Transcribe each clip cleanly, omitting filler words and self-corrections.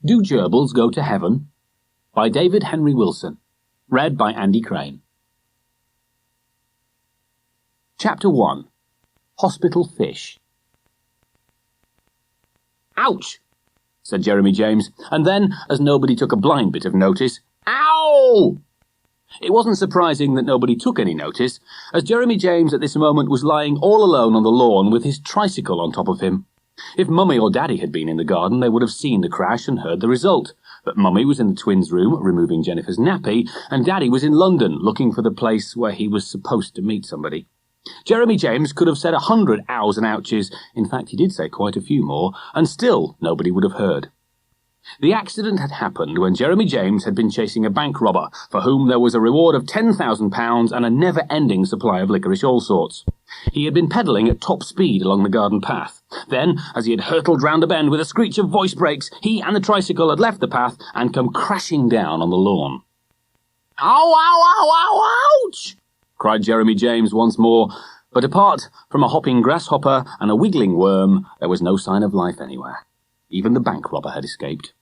Do Gerbils Go to Heaven? By David Henry Wilson. Read by Andy Crane. Chapter 1. Hospital Fish. Ouch! Said Jeremy James, and then, as nobody took a blind bit of notice, Ow! It wasn't surprising that nobody took any notice, as Jeremy James at this moment was lying all alone on the lawn with his tricycle on top of him. If Mummy or Daddy had been in the garden, they would have seen the crash and heard the result. But Mummy was in the twins' room, removing Jennifer's nappy, and Daddy was in London, looking for the place where he was supposed to meet somebody. Jeremy James could have said 100 ows and ouches, in fact he did say quite a few more, and still nobody would have heard. The accident had happened when Jeremy James had been chasing a bank robber, for whom there was a reward of £10,000 and a never-ending supply of licorice all sorts. He had been pedalling at top speed along the garden path. Then, as he had hurtled round a bend with a screech of voice brakes, he and the tricycle had left the path and come crashing down on the lawn. "Ow, ow, ow, ow, ouch!" cried Jeremy James once more, but apart from a hopping grasshopper and a wiggling worm, there was no sign of life anywhere. Even the bank robber had escaped.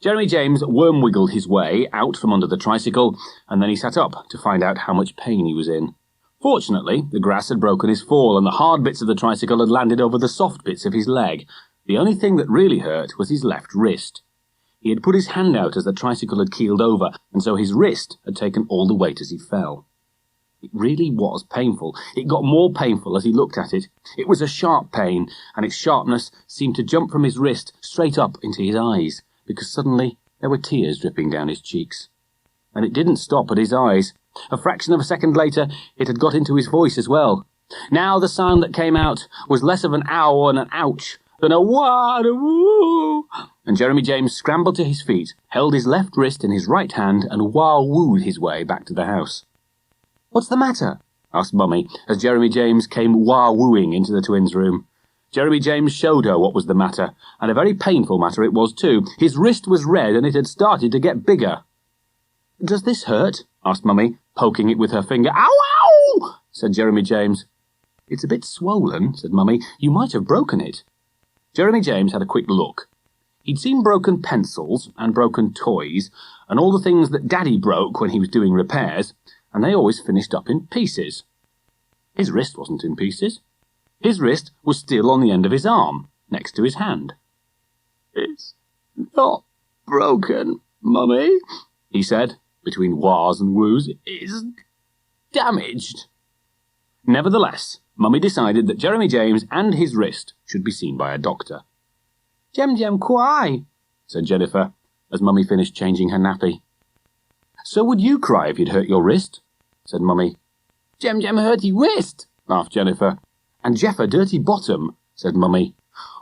Jeremy James worm-wiggled his way out from under the tricycle, and then he sat up to find out how much pain he was in. Fortunately, the grass had broken his fall, and the hard bits of the tricycle had landed over the soft bits of his leg. The only thing that really hurt was his left wrist. He had put his hand out as the tricycle had keeled over, and so his wrist had taken all the weight as he fell. It really was painful. It got more painful as he looked at it. It was a sharp pain, and its sharpness seemed to jump from his wrist straight up into his eyes, because suddenly there were tears dripping down his cheeks. And it didn't stop at his eyes. A fraction of a second later, it had got into his voice as well. Now the sound that came out was less of an ow and an ouch than a wah and a woo. And Jeremy James scrambled to his feet, held his left wrist in his right hand, and wah-wooed his way back to the house. "What's the matter?" asked Mummy, as Jeremy James came wah-wooing into the twins' room. Jeremy James showed her what was the matter, and a very painful matter it was too. His wrist was red, and it had started to get bigger. "Does this hurt?" asked Mummy, poking it with her finger. "Ow, ow!" said Jeremy James. "It's a bit swollen," said Mummy. "You might have broken it." Jeremy James had a quick look. He'd seen broken pencils and broken toys, and all the things that Daddy broke when he was doing repairs, and they always finished up in pieces. His wrist wasn't in pieces. His wrist was still on the end of his arm, next to his hand. "It's not broken, Mummy," he said, between wahs and woos. "It's damaged." Nevertheless, Mummy decided that Jeremy James and his wrist should be seen by a doctor. "Jem cry," said Jennifer, as Mummy finished changing her nappy. "So would you cry if you'd hurt your wrist?" said Mummy. "Jem hurty wrist," laughed Jennifer. "And Jeffer dirty bottom," said Mummy.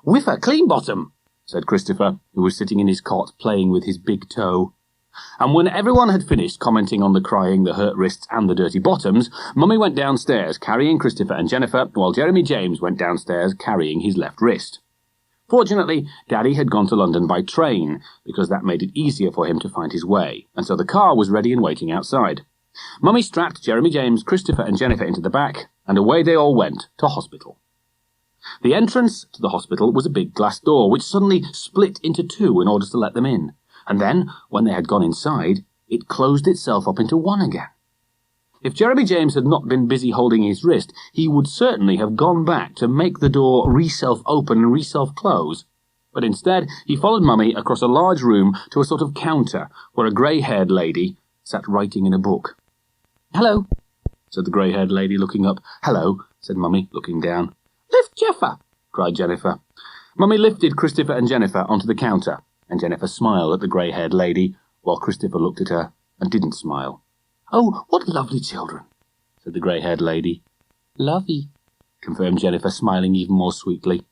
"Whiffer clean bottom," said Christopher, who was sitting in his cot playing with his big toe. And when everyone had finished commenting on the crying, the hurt wrists and the dirty bottoms, Mummy went downstairs carrying Christopher and Jennifer, while Jeremy James went downstairs carrying his left wrist. Fortunately, Daddy had gone to London by train, because that made it easier for him to find his way, and so the car was ready and waiting outside. Mummy strapped Jeremy James, Christopher and Jennifer into the back, and away they all went to hospital. The entrance to the hospital was a big glass door, which suddenly split into two in order to let them in, and then, when they had gone inside, it closed itself up into one again. If Jeremy James had not been busy holding his wrist, he would certainly have gone back to make the door re-self-open and re-self-close. But instead, he followed Mummy across a large room to a sort of counter, where a grey-haired lady sat writing in a book. "Hello," said the grey-haired lady, looking up. "Hello," said Mummy, looking down. "Lift Jeffer," cried Jennifer. Mummy lifted Christopher and Jennifer onto the counter, and Jennifer smiled at the grey-haired lady, while Christopher looked at her and didn't smile. "Oh, what lovely children," said the grey-haired lady. "Lovey," confirmed Jennifer, smiling even more sweetly.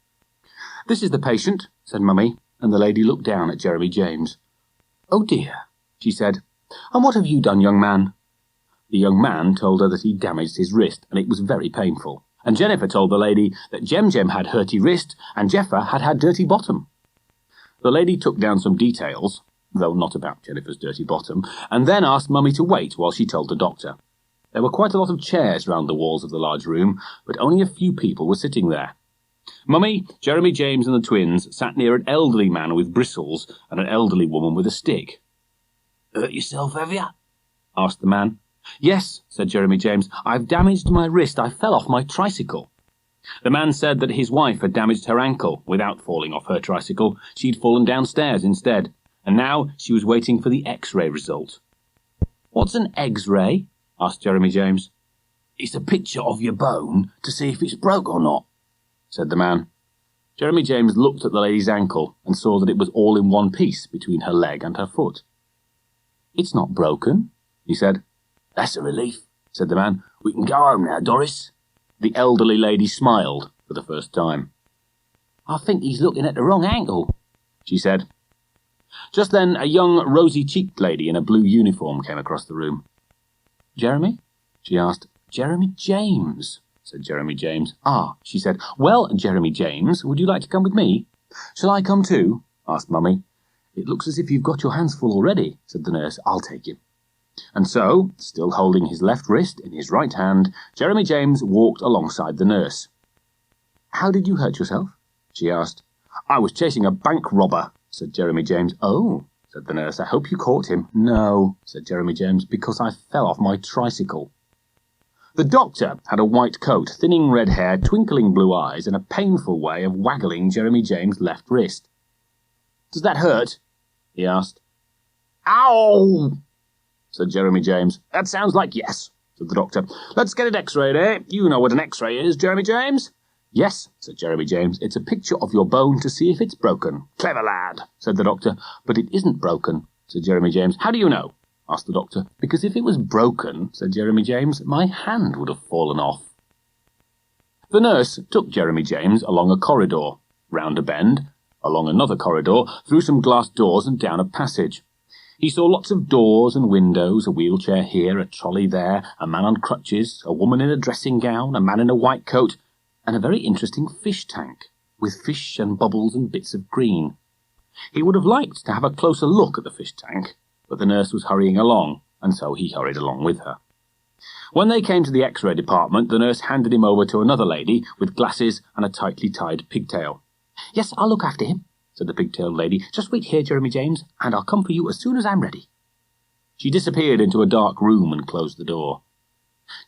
"This is the patient," said Mummy, and the lady looked down at Jeremy James. "Oh dear," she said. "And what have you done, young man?" The young man told her that he'd damaged his wrist, and it was very painful. And Jennifer told the lady that Jem had hurty wrist, and Jeffer had dirty bottom. The lady took down some details, though not about Jennifer's dirty bottom, and then asked Mummy to wait while she told the doctor. There were quite a lot of chairs round the walls of the large room, but only a few people were sitting there. Mummy, Jeremy James and the twins sat near an elderly man with bristles and an elderly woman with a stick. "Hurt yourself, have you?" asked the man. "Yes," said Jeremy James. "I've damaged my wrist. I fell off my tricycle." The man said that his wife had damaged her ankle without falling off her tricycle. She'd fallen downstairs instead, and now she was waiting for the X-ray result. "What's an X-ray?" asked Jeremy James. "It's a picture of your bone to see if it's broke or not," said the man. Jeremy James looked at the lady's ankle and saw that it was all in one piece between her leg and her foot. "It's not broken," he said. "That's a relief," said the man. "We can go home now, Doris." The elderly lady smiled for the first time. "I think he's looking at the wrong ankle," she said. Just then a young rosy-cheeked lady in a blue uniform came across the room. "Jeremy?" she asked. "Jeremy James," said Jeremy James. "Ah," she said. "Well, Jeremy James, would you like to come with me?" "Shall I come too?" asked Mummy. "It looks as if you've got your hands full already," said the nurse. "I'll take you." And so, still holding his left wrist in his right hand, Jeremy James walked alongside the nurse. "How did you hurt yourself?" she asked. "I was chasing a bank robber," said Jeremy James. "Oh," said the nurse. "I hope you caught him." "No," said Jeremy James, "because I fell off my tricycle." The doctor had a white coat, thinning red hair, twinkling blue eyes, and a painful way of waggling Jeremy James' left wrist. "Does that hurt?" he asked. "Ow!" said Jeremy James. "That sounds like yes," said the doctor. "Let's get it X-rayed, eh? You know what an X-ray is, Jeremy James?" "Yes," said Jeremy James. "It's a picture of your bone to see if it's broken." "Clever lad," said the doctor. "But it isn't broken," said Jeremy James. "How do you know?" asked the doctor. "Because if it was broken," said Jeremy James, "my hand would have fallen off." The nurse took Jeremy James along a corridor, round a bend, along another corridor, through some glass doors and down a passage. He saw lots of doors and windows, a wheelchair here, a trolley there, a man on crutches, a woman in a dressing gown, a man in a white coat, and a very interesting fish tank, with fish and bubbles and bits of green. He would have liked to have a closer look at the fish tank, but the nurse was hurrying along, and so he hurried along with her. When they came to the X-ray department, the nurse handed him over to another lady with glasses and a tightly tied pigtail. "Yes, I'll look after him," said the pigtailed lady. "Just wait here, Jeremy James, and I'll come for you as soon as I'm ready." She disappeared into a dark room and closed the door.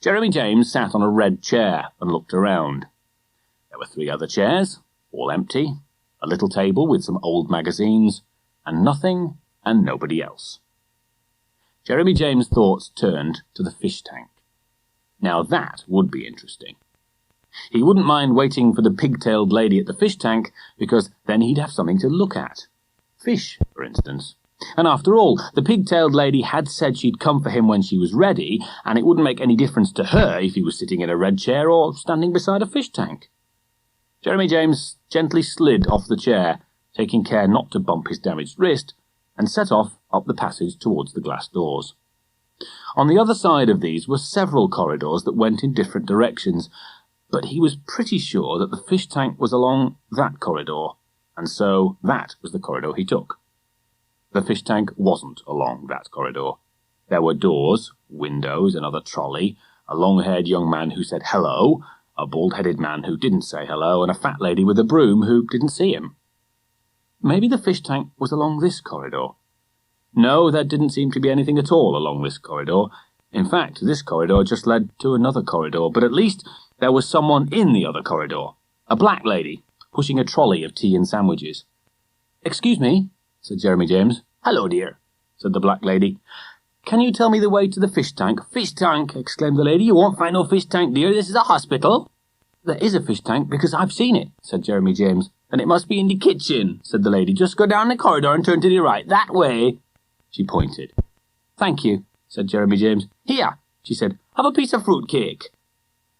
Jeremy James sat on a red chair and looked around. There were 3 other chairs, all empty, a little table with some old magazines, and nothing and nobody else. Jeremy James' thoughts turned to the fish tank. Now that would be interesting. He wouldn't mind waiting for the pigtailed lady at the fish tank, because then he'd have something to look at. Fish, for instance. And after all, the pigtailed lady had said she'd come for him when she was ready, and it wouldn't make any difference to her if he was sitting in a red chair or standing beside a fish tank. Jeremy James gently slid off the chair, taking care not to bump his damaged wrist, and set off up the passage towards the glass doors. On the other side of these were several corridors that went in different directions, but he was pretty sure that the fish tank was along that corridor, and so that was the corridor he took. The fish tank wasn't along that corridor. There were doors, windows, another trolley, a long-haired young man who said hello, a bald-headed man who didn't say hello, and a fat lady with a broom who didn't see him. Maybe the fish tank was along this corridor. No, there didn't seem to be anything at all along this corridor. In fact, this corridor just led to another corridor, but at least there was someone in the other corridor, a black lady, pushing a trolley of tea and sandwiches. "Excuse me," said Jeremy James. "Hello, dear," said the black lady. "Can you tell me the way to the fish tank?" "Fish tank!" exclaimed the lady. "You won't find no fish tank, dear. This is a hospital." "There is a fish tank because I've seen it," said Jeremy James. "Then it must be in the kitchen," said the lady. "Just go down the corridor and turn to the right. That way." She pointed. "Thank you," said Jeremy James. "Here," she said. "Have a piece of fruit cake."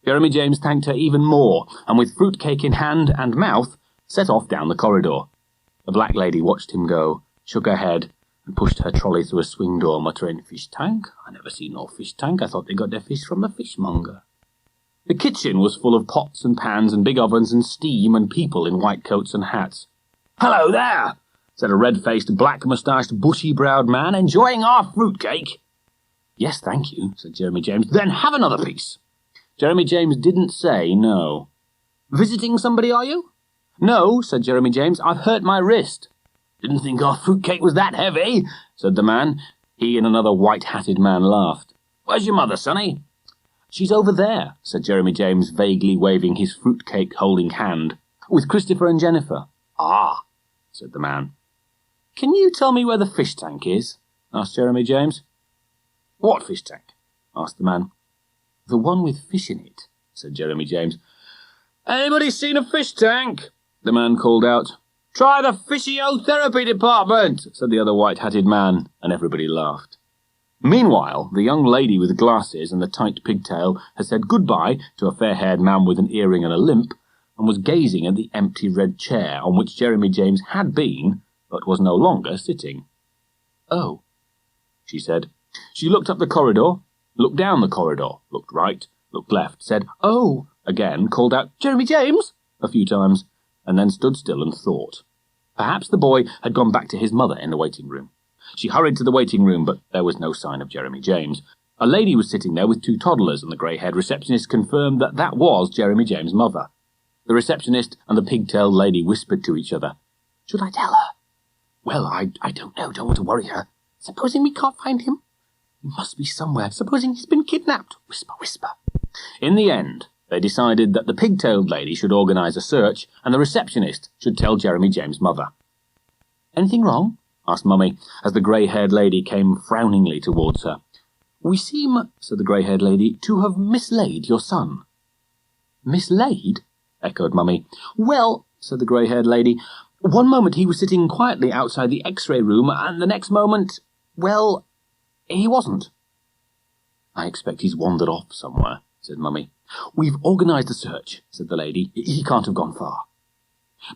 Jeremy James thanked her even more, and with fruit cake in hand and mouth, set off down the corridor. The black lady watched him go, shook her head, and pushed her trolley through a swing door, muttering, "Fish tank? I never seen no fish tank. I thought they got their fish from the fishmonger." The kitchen was full of pots and pans and big ovens and steam and people in white coats and hats. "Hello there," said a red-faced, black-moustached, bushy-browed man, "enjoying our fruitcake?" "Yes, thank you," said Jeremy James. "Then have another piece." Jeremy James didn't say no. "Visiting somebody, are you?" "No," said Jeremy James, "I've hurt my wrist." "Didn't think our fruitcake was that heavy," said the man. He and another white-hatted man laughed. "Where's your mother, sonny?" "She's over there," said Jeremy James, vaguely waving his fruitcake-holding hand, "with Christopher and Jennifer." "Ah," said the man. "Can you tell me where the fish tank is?" asked Jeremy James. "What fish tank?" asked the man. "The one with fish in it," said Jeremy James. "Anybody seen a fish tank?" the man called out. "Try the physiotherapy department," said the other white-hatted man, and everybody laughed. Meanwhile, the young lady with the glasses and the tight pigtail had said goodbye to a fair-haired man with an earring and a limp, and was gazing at the empty red chair on which Jeremy James had been, but was no longer sitting. "Oh," she said. She looked up the corridor, looked down the corridor, looked right, looked left, said "Oh" again, called out "Jeremy James" a few times, and then stood still and thought. Perhaps the boy had gone back to his mother in the waiting room. She hurried to the waiting room, but there was no sign of Jeremy James. A lady was sitting there with 2 toddlers, and the grey-haired receptionist confirmed that that was Jeremy James' mother. The receptionist and the pigtailed lady whispered to each other. "Should I tell her?" "Well, I don't know. Don't want to worry her. Supposing we can't find him? He must be somewhere. Supposing he's been kidnapped? Whisper, whisper." In the end, they decided that the pigtailed lady should organise a search, and the receptionist should tell Jeremy James' mother. "Anything wrong?" asked Mummy, as the grey-haired lady came frowningly towards her. "We seem," said the grey-haired lady, "to have mislaid your son." "Mislaid?" echoed Mummy. "Well," said the grey-haired lady, "one moment he was sitting quietly outside the X-ray room, and the next moment, well, he wasn't." "I expect he's wandered off somewhere," said Mummy. "We've organised a search," said the lady. "He can't have gone far."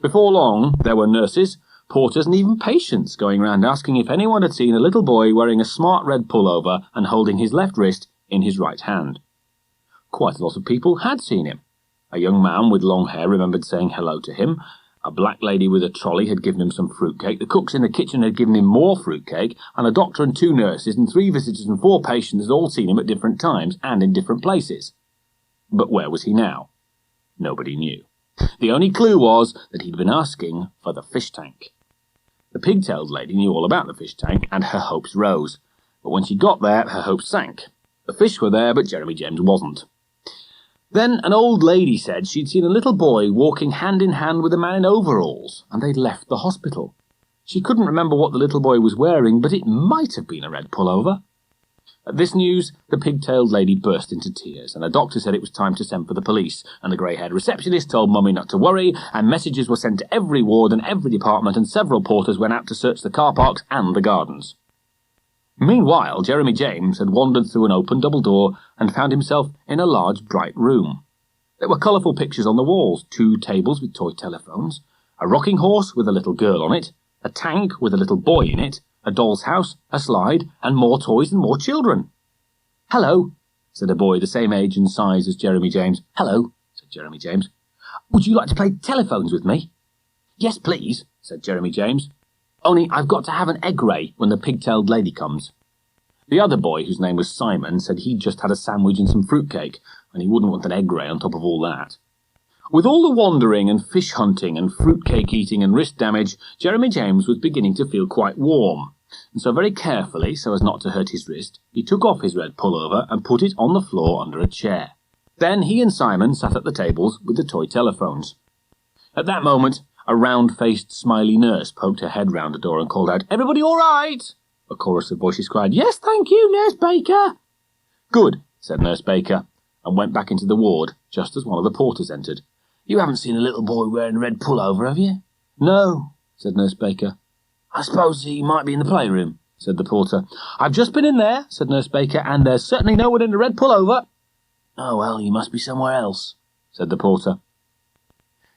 Before long, there were nurses, porters, and even patients going round asking if anyone had seen a little boy wearing a smart red pullover and holding his left wrist in his right hand. Quite a lot of people had seen him. A young man with long hair remembered saying hello to him. A black lady with a trolley had given him some fruitcake. The cooks in the kitchen had given him more fruitcake, and a doctor and 2 nurses and 3 visitors and 4 patients had all seen him at different times and in different places. But where was he now? Nobody knew. The only clue was that he'd been asking for the fish tank. The pigtailed lady knew all about the fish tank, and her hopes rose. But when she got there, her hopes sank. The fish were there, but Jeremy James wasn't. Then an old lady said she'd seen a little boy walking hand in hand with a man in overalls, and they'd left the hospital. She couldn't remember what the little boy was wearing, but it might have been a red pullover. At this news, the pigtailed lady burst into tears, and the doctor said it was time to send for the police, and the grey-haired receptionist told Mummy not to worry, and messages were sent to every ward and every department, and several porters went out to search the car parks and the gardens. Meanwhile, Jeremy James had wandered through an open double door and found himself in a large, bright room. There were colourful pictures on the walls, 2 tables with toy telephones, a rocking horse with a little girl on it, a tank with a little boy in it, a doll's house, a slide, and more toys and more children. "Hello," said a boy the same age and size as Jeremy James. "Hello," said Jeremy James. "Would you like to play telephones with me?" "Yes, please," said Jeremy James. "Only I've got to have an egg ray when the pigtailed lady comes." The other boy, whose name was Simon, said he'd just had a sandwich and some fruitcake, and he wouldn't want an egg ray on top of all that. With all the wandering and fish hunting and fruitcake eating and wrist damage, Jeremy James was beginning to feel quite warm, and so very carefully, so as not to hurt his wrist, he took off his red pullover and put it on the floor under a chair. Then he and Simon sat at the tables with the toy telephones. At that moment, a round-faced, smiley nurse poked her head round the door and called out, "Everybody all right?" A chorus of voices cried, "Yes, thank you, Nurse Baker." "Good," said Nurse Baker, and went back into the ward just as one of the porters entered. "You haven't seen a little boy wearing a red pullover, have you?" "No," said Nurse Baker. "I suppose he might be in the playroom," said the porter. "I've just been in there," said Nurse Baker, "and there's certainly no one in a red pullover." "Oh, well, he must be somewhere else," said the porter.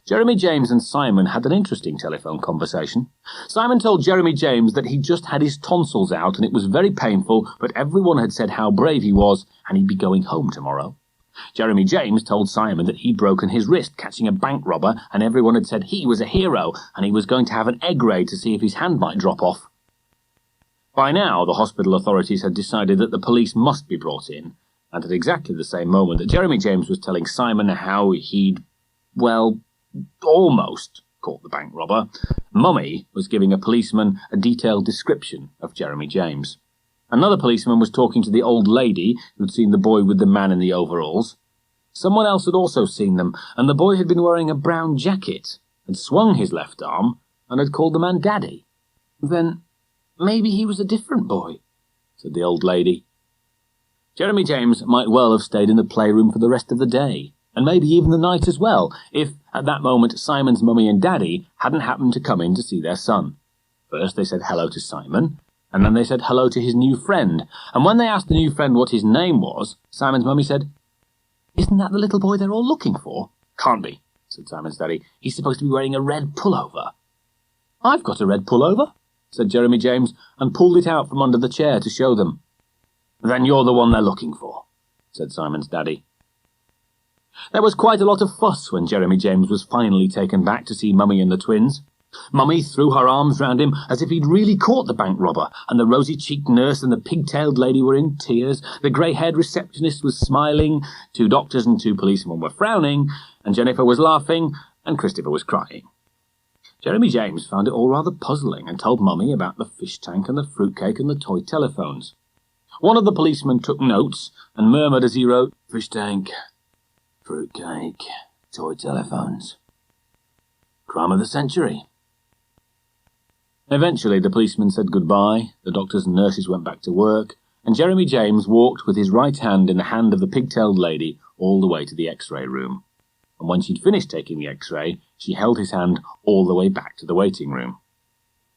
Jeremy James and Simon had an interesting telephone conversation. Simon told Jeremy James that he'd just had his tonsils out and it was very painful, but everyone had said how brave he was and he'd be going home tomorrow. Jeremy James told Simon that he'd broken his wrist catching a bank robber and everyone had said he was a hero and he was going to have an egg ray to see if his hand might drop off. By now, the hospital authorities had decided that the police must be brought in, and at exactly the same moment that Jeremy James was telling Simon how he'd, well, almost caught the bank robber, Mummy was giving a policeman a detailed description of Jeremy James. Another policeman was talking to the old lady who'd seen the boy with the man in the overalls. Someone else had also seen them, and the boy had been wearing a brown jacket, had swung his left arm, and had called the man Daddy. Then maybe he was a different boy, said the old lady. Jeremy James might well have stayed in the playroom for the rest of the day, and maybe even the night as well, if at that moment Simon's mummy and daddy hadn't happened to come in to see their son. First they said hello to Simon, and then they said hello to his new friend, and when they asked the new friend what his name was, Simon's mummy said, "Isn't that the little boy they're all looking for?" "Can't be," said Simon's daddy. "He's supposed to be wearing a red pullover." "I've got a red pullover," said Jeremy James, and pulled it out from under the chair to show them. "Then you're the one they're looking for," said Simon's daddy. There was quite a lot of fuss when Jeremy James was finally taken back to see Mummy and the twins. Mummy threw her arms round him as if he'd really caught the bank robber, and the rosy-cheeked nurse and the pig-tailed lady were in tears, the grey-haired receptionist was smiling, 2 doctors and 2 policemen were frowning, and Jennifer was laughing, and Christopher was crying. Jeremy James found it all rather puzzling and told Mummy about the fish tank and the fruitcake and the toy telephones. One of the policemen took notes and murmured as he wrote, "Fish tank, fruitcake, toy telephones. Crime of the century." Eventually the policeman said goodbye, the doctors and nurses went back to work, and Jeremy James walked with his right hand in the hand of the pig-tailed lady all the way to the X-ray room. And when she'd finished taking the X-ray, she held his hand all the way back to the waiting room.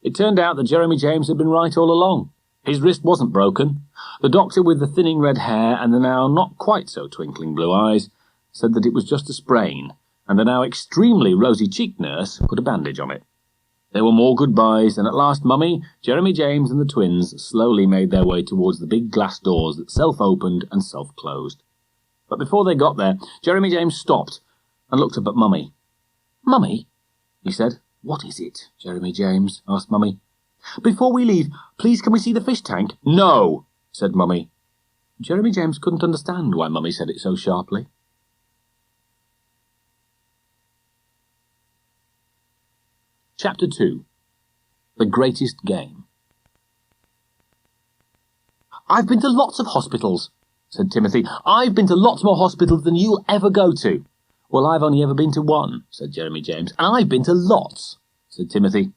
It turned out that Jeremy James had been right all along. His wrist wasn't broken. The doctor with the thinning red hair and the now not quite so twinkling blue eyes said that it was just a sprain, and the now extremely rosy-cheeked nurse put a bandage on it. There were more goodbyes, and at last Mummy, Jeremy James and the twins slowly made their way towards the big glass doors that self-opened and self-closed. But before they got there, Jeremy James stopped and looked up at Mummy. "Mummy," he said. "What is it, Jeremy James?" asked Mummy. "Before we leave, please can we see the fish tank?" "No," said Mummy. Jeremy James couldn't understand why Mummy said it so sharply. Chapter 2. The Greatest Game. "I've been to lots of hospitals," said Timothy. "I've been to lots more hospitals than you'll ever go to." "Well, I've only ever been to one," said Jeremy James. "And I've been to lots," said Timothy.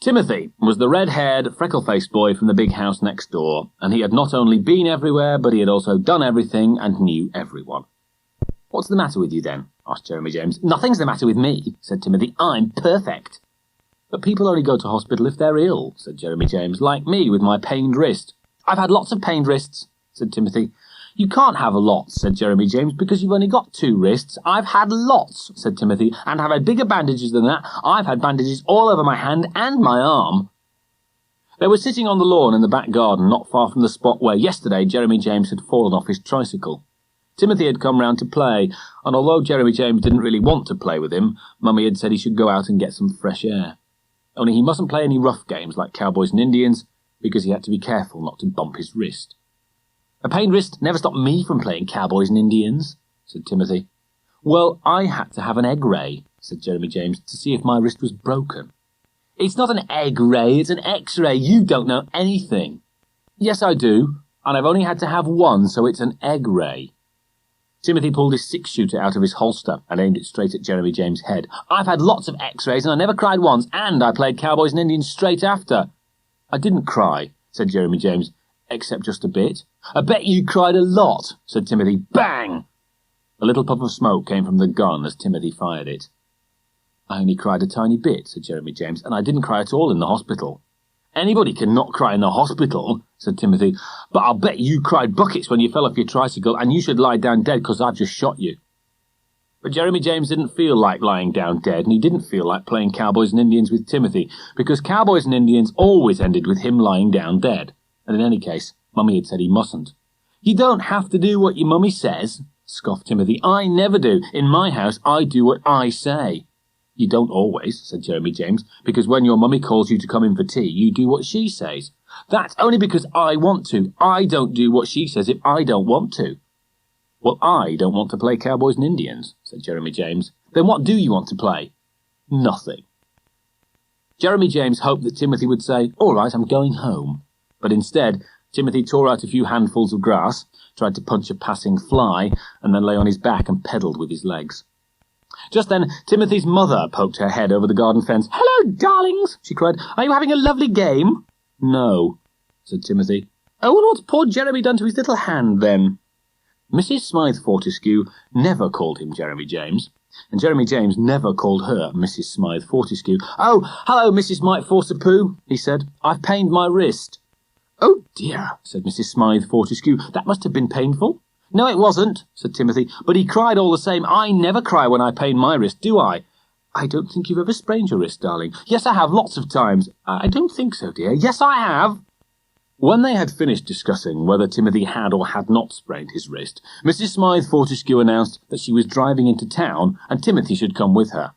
Timothy was the red-haired, freckle-faced boy from the big house next door, and he had not only been everywhere, but he had also done everything and knew everyone. "What's the matter with you, then?" asked Jeremy James. "Nothing's the matter with me," said Timothy. "I'm perfect." "But people only go to hospital if they're ill," said Jeremy James, "like me with my pained wrist." "I've had lots of pained wrists," said Timothy. "You can't have a lot," said Jeremy James, "because you've only got 2 wrists. "I've had lots," said Timothy, "and I've had bigger bandages than that. I've had bandages all over my hand and my arm." They were sitting on the lawn in the back garden, not far from the spot where yesterday Jeremy James had fallen off his tricycle. Timothy had come round to play, and although Jeremy James didn't really want to play with him, Mummy had said he should go out and get some fresh air. Only he mustn't play any rough games like Cowboys and Indians, because he had to be careful not to bump his wrist. "A pained wrist never stopped me from playing Cowboys and Indians," said Timothy. "Well, I had to have an egg ray," said Jeremy James, "to see if my wrist was broken." "It's not an egg ray, it's an X-ray. You don't know anything." "Yes, I do, and I've only had to have one, so it's an egg ray." Timothy pulled his 6-shooter out of his holster and aimed it straight at Jeremy James' head. "I've had lots of X-rays, and I never cried once, and I played Cowboys and Indians straight after." "I didn't cry," said Jeremy James, "except just a bit." "I bet you cried a lot," said Timothy. Bang! A little puff of smoke came from the gun as Timothy fired it. "I only cried a tiny bit," said Jeremy James, "and I didn't cry at all in the hospital." "Anybody can not cry in the hospital," said Timothy, "but I'll bet you cried buckets when you fell off your tricycle, and you should lie down dead because I've just shot you." But Jeremy James didn't feel like lying down dead, and he didn't feel like playing Cowboys and Indians with Timothy, because Cowboys and Indians always ended with him lying down dead, and in any case, Mummy had said he mustn't. "You don't have to do what your mummy says," scoffed Timothy. "I never do. In my house, I do what I say." "You don't always," said Jeremy James, "because when your mummy calls you to come in for tea, you do what she says." "That's only because I want to. I don't do what she says if I don't want to." "Well, I don't want to play Cowboys and Indians," said Jeremy James. "Then what do you want to play?" "Nothing," Jeremy James hoped that Timothy would say, "All right, I'm going home." But instead, Timothy tore out a few handfuls of grass, tried to punch a passing fly, and then lay on his back and pedalled with his legs. Just then, Timothy's mother poked her head over the garden fence. "Hello, darlings," she cried. "Are you having a lovely game?" "No," said Timothy. "Oh, and what's poor Jeremy done to his little hand, then?" Mrs. Smythe Fortescue never called him Jeremy James, and Jeremy James never called her Mrs. Smythe Fortescue. "Oh, hello, Mrs. Smythe Fortescue," he said. "I've pained my wrist." "Oh, dear," said Mrs. Smythe Fortescue. "That must have been painful." "No, it wasn't," said Timothy, "but he cried all the same. I never cry when I pain my wrist, do I?" "I don't think you've ever sprained your wrist, darling." "Yes, I have, lots of times." "I don't think so, dear." "Yes, I have." When they had finished discussing whether Timothy had or had not sprained his wrist, Mrs. Smythe Fortescue announced that she was driving into town and Timothy should come with her.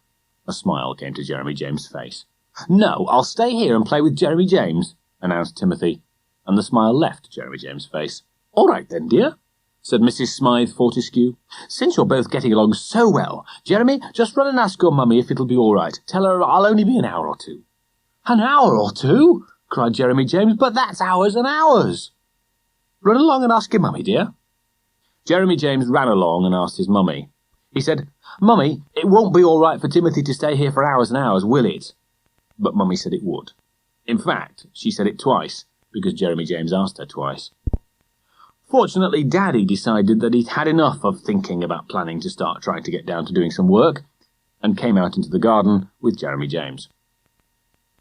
A smile came to Jeremy James' face. "No, I'll stay here and play with Jeremy James," announced Timothy, and the smile left Jeremy James' face. "All right then, dear," said Mrs. Smythe Fortescue. "Since you're both getting along so well, Jeremy, just run and ask your mummy if it'll be all right. Tell her I'll only be an hour or two." "An hour or two?" cried Jeremy James. "But that's hours and hours." "Run along and ask your mummy, dear." Jeremy James ran along and asked his mummy. He said, "Mummy, it won't be all right for Timothy to stay here for hours and hours, will it?" But Mummy said it would. In fact, she said it twice, because Jeremy James asked her twice. Fortunately, Daddy decided that he'd had enough of thinking about planning to start trying to get down to doing some work, and came out into the garden with Jeremy James.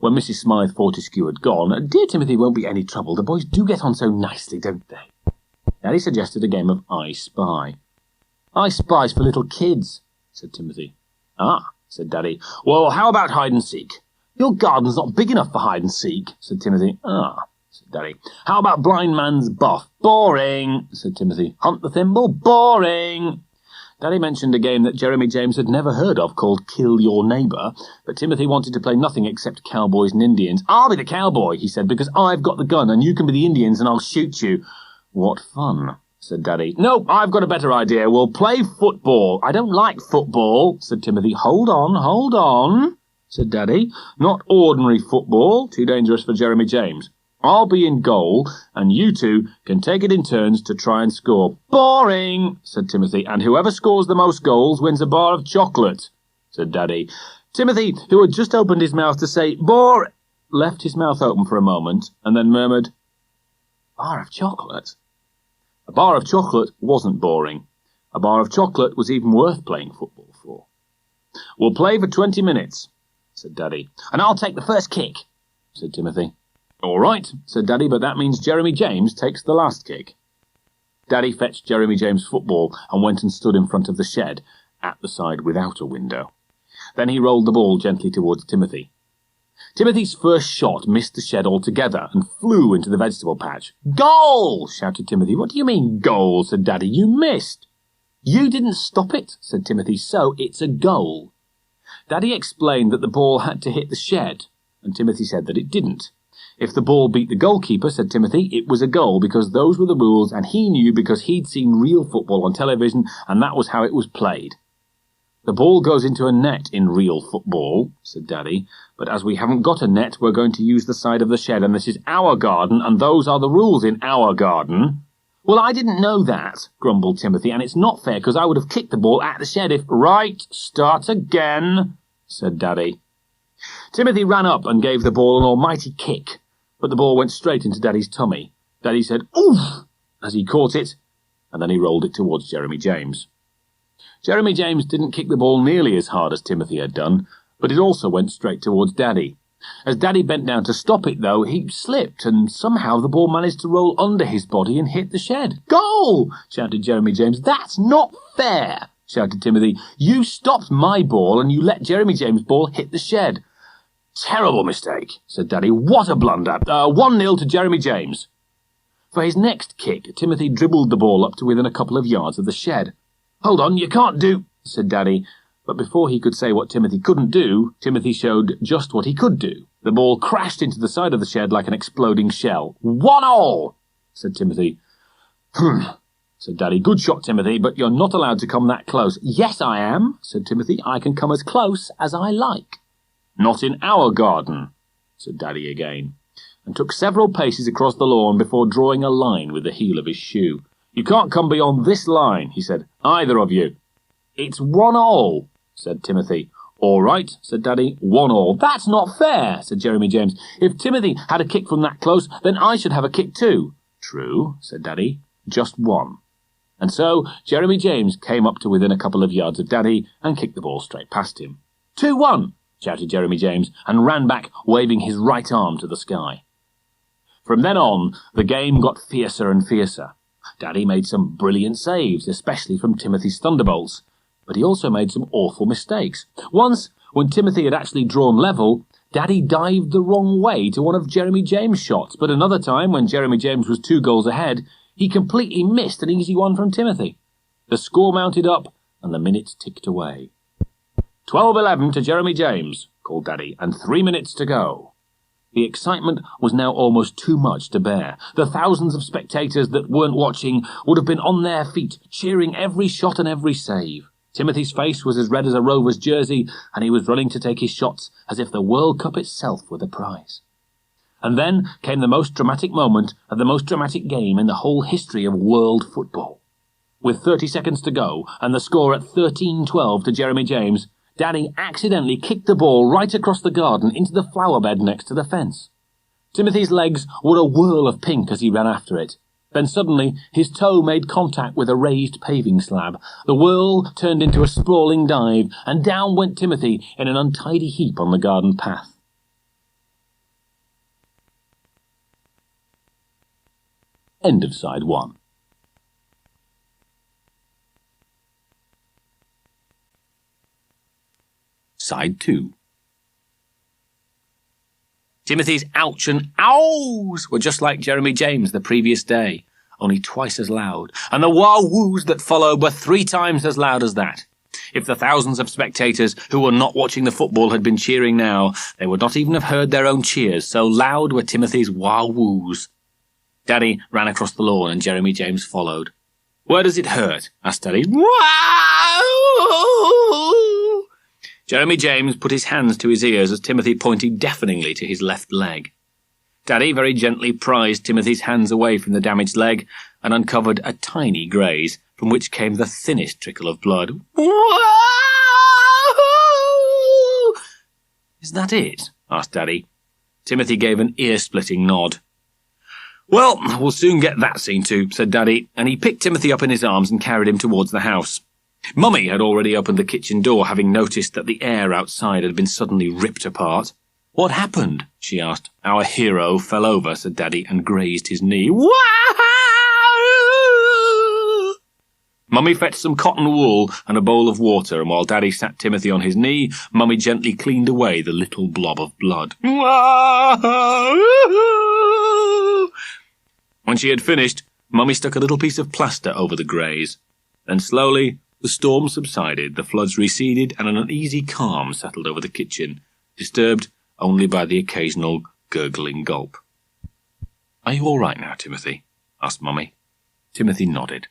When Mrs. Smythe Fortescue had gone, "Dear Timothy won't be any trouble. The boys do get on so nicely, don't they?" Daddy suggested a game of I Spy. "I Spy's for little kids," said Timothy. "Ah," said Daddy. "Well, how about hide and seek?" "Your garden's not big enough for hide and seek," said Timothy. "Ah," said Daddy. "How about blind man's buff?" "Boring," said Timothy. "Hunt the thimble?" "Boring." Daddy mentioned a game that Jeremy James had never heard of called Kill Your Neighbour, but Timothy wanted to play nothing except cowboys and Indians. "I'll be the cowboy," he said, "because I've got the gun, and you can be the Indians, and I'll shoot you." "What fun," said Daddy. "No, I've got a better idea. We'll play football." "I don't like football," said Timothy. Hold on," said Daddy. "Not ordinary football. Too dangerous for Jeremy James. I'll be in goal, and you two can take it in turns to try and score." "Boring," said Timothy. "And whoever scores the most goals wins a bar of chocolate," said Daddy. Timothy, who had just opened his mouth to say left his mouth open for a moment, and then murmured, "Bar of chocolate." A bar of chocolate wasn't boring. A bar of chocolate was even worth playing football for. "We'll play for 20 minutes, said Daddy. "And I'll take the first kick," said Timothy. "All right," said Daddy, "but that means Jeremy James takes the last kick." Daddy fetched Jeremy James' football and went and stood in front of the shed, at the side without a window. Then he rolled the ball gently towards Timothy. Timothy's first shot missed the shed altogether and flew into the vegetable patch. "Goal!" shouted Timothy. "What do you mean, goal?" said Daddy. "You missed." "You didn't stop it," said Timothy, "so it's a goal." Daddy explained that the ball had to hit the shed, and Timothy said that it didn't. If the ball beat the goalkeeper, said Timothy, it was a goal because those were the rules, and he knew because he'd seen real football on television, and that was how it was played. "The ball goes into a net in real football," said Daddy, "but as we haven't got a net, we're going to use the side of the shed, and this is our garden, and those are the rules in our garden." "Well, I didn't know that," grumbled Timothy, "and it's not fair because I would have kicked the ball at the shed if—" "Right, start again," said Daddy. Timothy ran up and gave the ball an almighty kick, but the ball went straight into Daddy's tummy. Daddy said, "Oof," as he caught it, and then he rolled it towards Jeremy James. Jeremy James didn't kick the ball nearly as hard as Timothy had done, but it also went straight towards Daddy. As Daddy bent down to stop it, though, he slipped, and somehow the ball managed to roll under his body and hit the shed. "Goal!" shouted Jeremy James. "That's not fair," shouted Timothy. "You stopped my ball, and you let Jeremy James' ball hit the shed." "Terrible mistake," said Daddy. "What a blunder. 1-0 to Jeremy James." For his next kick, Timothy dribbled the ball up to within a couple of yards of the shed. "Hold on, you can't do," said Daddy. But before he could say what Timothy couldn't do, Timothy showed just what he could do. The ball crashed into the side of the shed like an exploding shell. "1-1, said Timothy. "Humph," said Daddy. "Good shot, Timothy, but you're not allowed to come that close." "Yes, I am," said Timothy. "I can come as close as I like." "Not in our garden," said Daddy again, and took several paces across the lawn before drawing a line with the heel of his shoe. "You can't come beyond this line," he said, "either of you." "It's 1-all, said Timothy. "All right," said Daddy, 1-all. "That's not fair," said Jeremy James. "If Timothy had a kick from that close, then I should have a kick too." "True," said Daddy, "just one." And so Jeremy James came up to within a couple of yards of Daddy and kicked the ball straight past him. 2-1, shouted Jeremy James, and ran back, waving his right arm to the sky. From then on, the game got fiercer and fiercer. Daddy made some brilliant saves, especially from Timothy's thunderbolts, but he also made some awful mistakes. Once, when Timothy had actually drawn level, Daddy dived the wrong way to one of Jeremy James' shots, but another time, when Jeremy James was 2 goals ahead, he completely missed an easy one from Timothy. The score mounted up, and the minutes ticked away. 12-11 to Jeremy James, called Daddy, and 3 minutes to go. The excitement was now almost too much to bear. The thousands of spectators that weren't watching would have been on their feet, cheering every shot and every save. Timothy's face was as red as a Rover's jersey, and he was running to take his shots as if the World Cup itself were the prize. And then came the most dramatic moment of the most dramatic game in the whole history of world football. With 30 seconds to go, and the score at 13-12 to Jeremy James, Daddy accidentally kicked the ball right across the garden into the flower bed next to the fence. Timothy's legs were a whirl of pink as he ran after it. Then suddenly his toe made contact with a raised paving slab. The whirl turned into a sprawling dive, and down went Timothy in an untidy heap on the garden path. End of side 1. Side 2. Timothy's ouch and ows were just like Jeremy James the previous day, only twice as loud, and the wah-woos that followed were 3 times as loud as that. If the thousands of spectators who were not watching the football had been cheering now, they would not even have heard their own cheers, so loud were Timothy's wah-woos. Daddy ran across the lawn and Jeremy James followed. "Where does it hurt?" asked Daddy. "Wah-oo!" Jeremy James put his hands to his ears as Timothy pointed deafeningly to his left leg. Daddy very gently prized Timothy's hands away from the damaged leg and uncovered a tiny graze, from which came the thinnest trickle of blood. "Wah-oo!" "Is that it?" asked Daddy. Timothy gave an ear-splitting nod. "Well, we'll soon get that seen to," said Daddy, and he picked Timothy up in his arms and carried him towards the house. Mummy had already opened the kitchen door, having noticed that the air outside had been suddenly ripped apart. "What happened?" she asked. "Our hero fell over," said Daddy, and grazed his knee. "Wah!" Mummy fetched some cotton wool and a bowl of water, and while Daddy sat Timothy on his knee, Mummy gently cleaned away the little blob of blood. When she had finished, Mummy stuck a little piece of plaster over the graze. Then slowly the storm subsided, the floods receded, and an uneasy calm settled over the kitchen, disturbed only by the occasional gurgling gulp. "Are you all right now, Timothy?" asked Mummy. Timothy nodded.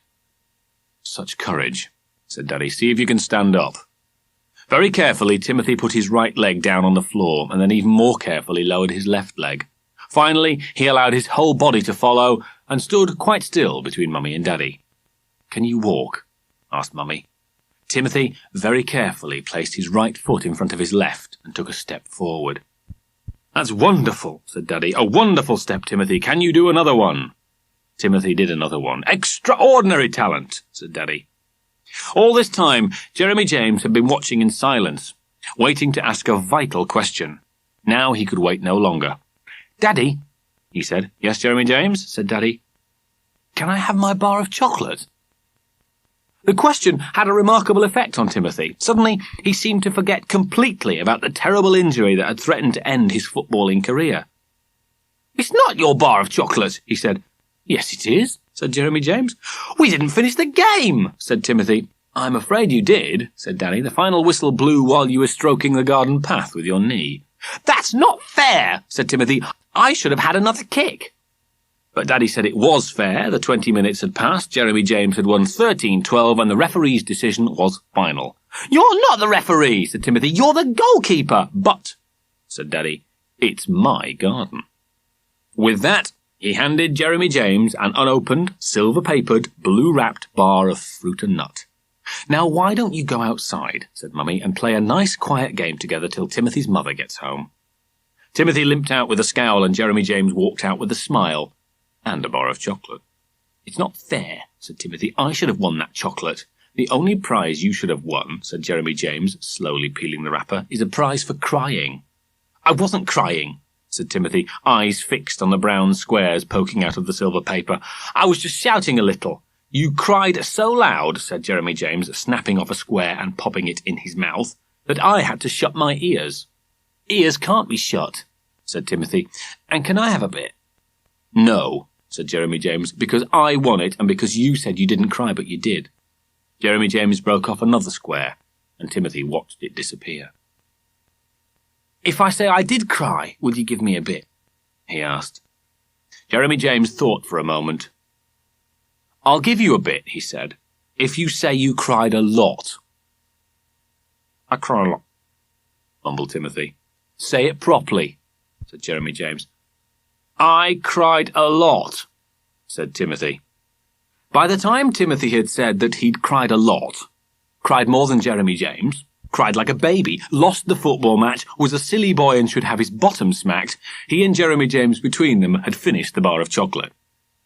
"Such courage," said Daddy. "See if you can stand up." Very carefully, Timothy put his right leg down on the floor, and then even more carefully lowered his left leg. Finally, he allowed his whole body to follow, and stood quite still between Mummy and Daddy. "Can you walk?" asked Mummy. Timothy very carefully placed his right foot in front of his left and took a step forward. "That's wonderful," said Daddy. "A wonderful step, Timothy. Can you do another one?" Timothy did another one. "Extraordinary talent," said Daddy. All this time, Jeremy James had been watching in silence, waiting to ask a vital question. Now he could wait no longer. "Daddy," he said. "Yes, Jeremy James," said Daddy. "Can I have my bar of chocolate?" The question had a remarkable effect on Timothy. Suddenly, he seemed to forget completely about the terrible injury that had threatened to end his footballing career. "It's not your bar of chocolate," he said. "Yes, it is," said Jeremy James. "We didn't finish the game," said Timothy. "I'm afraid you did," said Daddy. "The final whistle blew while you were stroking the garden path with your knee." "That's not fair," said Timothy. "I should have had another kick." But Daddy said it was fair. The 20 minutes had passed. Jeremy James had won 13-12, and the referee's decision was final. "You're not the referee," said Timothy. "You're the goalkeeper." "But," said Daddy, It's my garden. With that, he handed Jeremy James an unopened, silver-papered, blue-wrapped bar of fruit and nut. "Now why don't you go outside," said Mummy, "and play a nice quiet game together till Timothy's mother gets home." Timothy limped out with a scowl and Jeremy James walked out with a smile and a bar of chocolate. "It's not fair," said Timothy. "I should have won that chocolate." "The only prize you should have won," said Jeremy James, slowly peeling the wrapper, "is a prize for crying." "I wasn't crying," said Timothy, eyes fixed on the brown squares poking out of the silver paper. "I was just shouting a little." "You cried so loud," said Jeremy James, snapping off a square and popping it in his mouth, "that I had to shut my ears." "Ears can't be shut," said Timothy. "And can I have a bit?" "No," said Jeremy James, "because I won it and because you said you didn't cry but you did." Jeremy James broke off another square and Timothy watched it disappear. "If I say I did cry, will you give me a bit?" he asked. Jeremy James thought for a moment. "I'll give you a bit," he said, "if you say you cried a lot." "I cry a lot," mumbled Timothy. "Say it properly," said Jeremy James. "I cried a lot," said Timothy. By the time Timothy had said that he'd cried a lot, cried more than Jeremy James, cried like a baby, lost the football match, was a silly boy and should have his bottom smacked, he and Jeremy James between them had finished the bar of chocolate.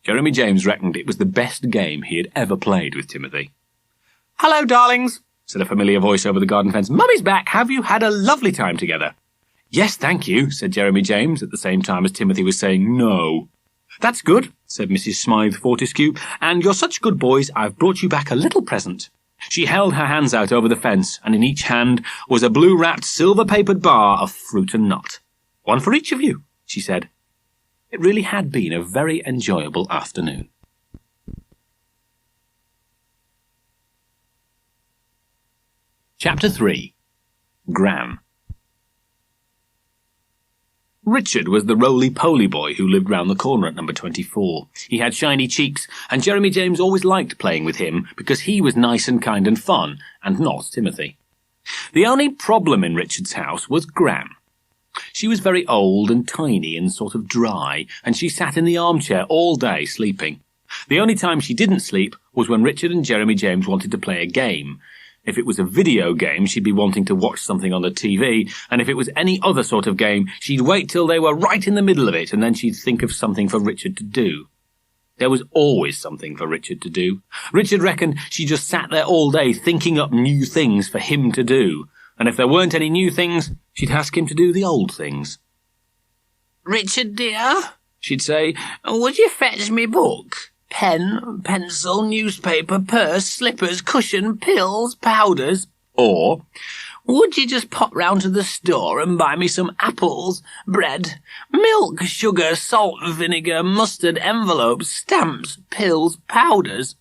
Jeremy James reckoned it was the best game he had ever played with Timothy. "Hello, darlings," said a familiar voice over the garden fence. "Mummy's back. Have you had a lovely time together?" "Yes, thank you," said Jeremy James at the same time as Timothy was saying no. "That's good," said Mrs. Smythe Fortescue, "and you're such good boys, I've brought you back a little present." She held her hands out over the fence, and in each hand was a blue-wrapped, silver-papered bar of fruit and nut. "One for each of you," she said. It really had been a very enjoyable afternoon. Chapter 3. Gran. Richard was the roly-poly boy who lived round the corner at number 24. He had shiny cheeks, and Jeremy James always liked playing with him because he was nice and kind and fun, and not Timothy. The only problem in Richard's house was Gran. She was very old and tiny and sort of dry, and she sat in the armchair all day sleeping. The only time she didn't sleep was when Richard and Jeremy James wanted to play a game. If it was a video game, she'd be wanting to watch something on the TV, and if it was any other sort of game, she'd wait till they were right in the middle of it, and then she'd think of something for Richard to do. There was always something for Richard to do. Richard reckoned she just sat there all day thinking up new things for him to do, and if there weren't any new things, she'd ask him to do the old things. "Richard, dear," she'd say, "would you fetch me book? Pen, pencil, newspaper, purse, slippers, cushion, pills, powders." Or, "Would you just pop round to the store and buy me some apples, bread, milk, sugar, salt, vinegar, mustard, envelopes, stamps, pills, powders?"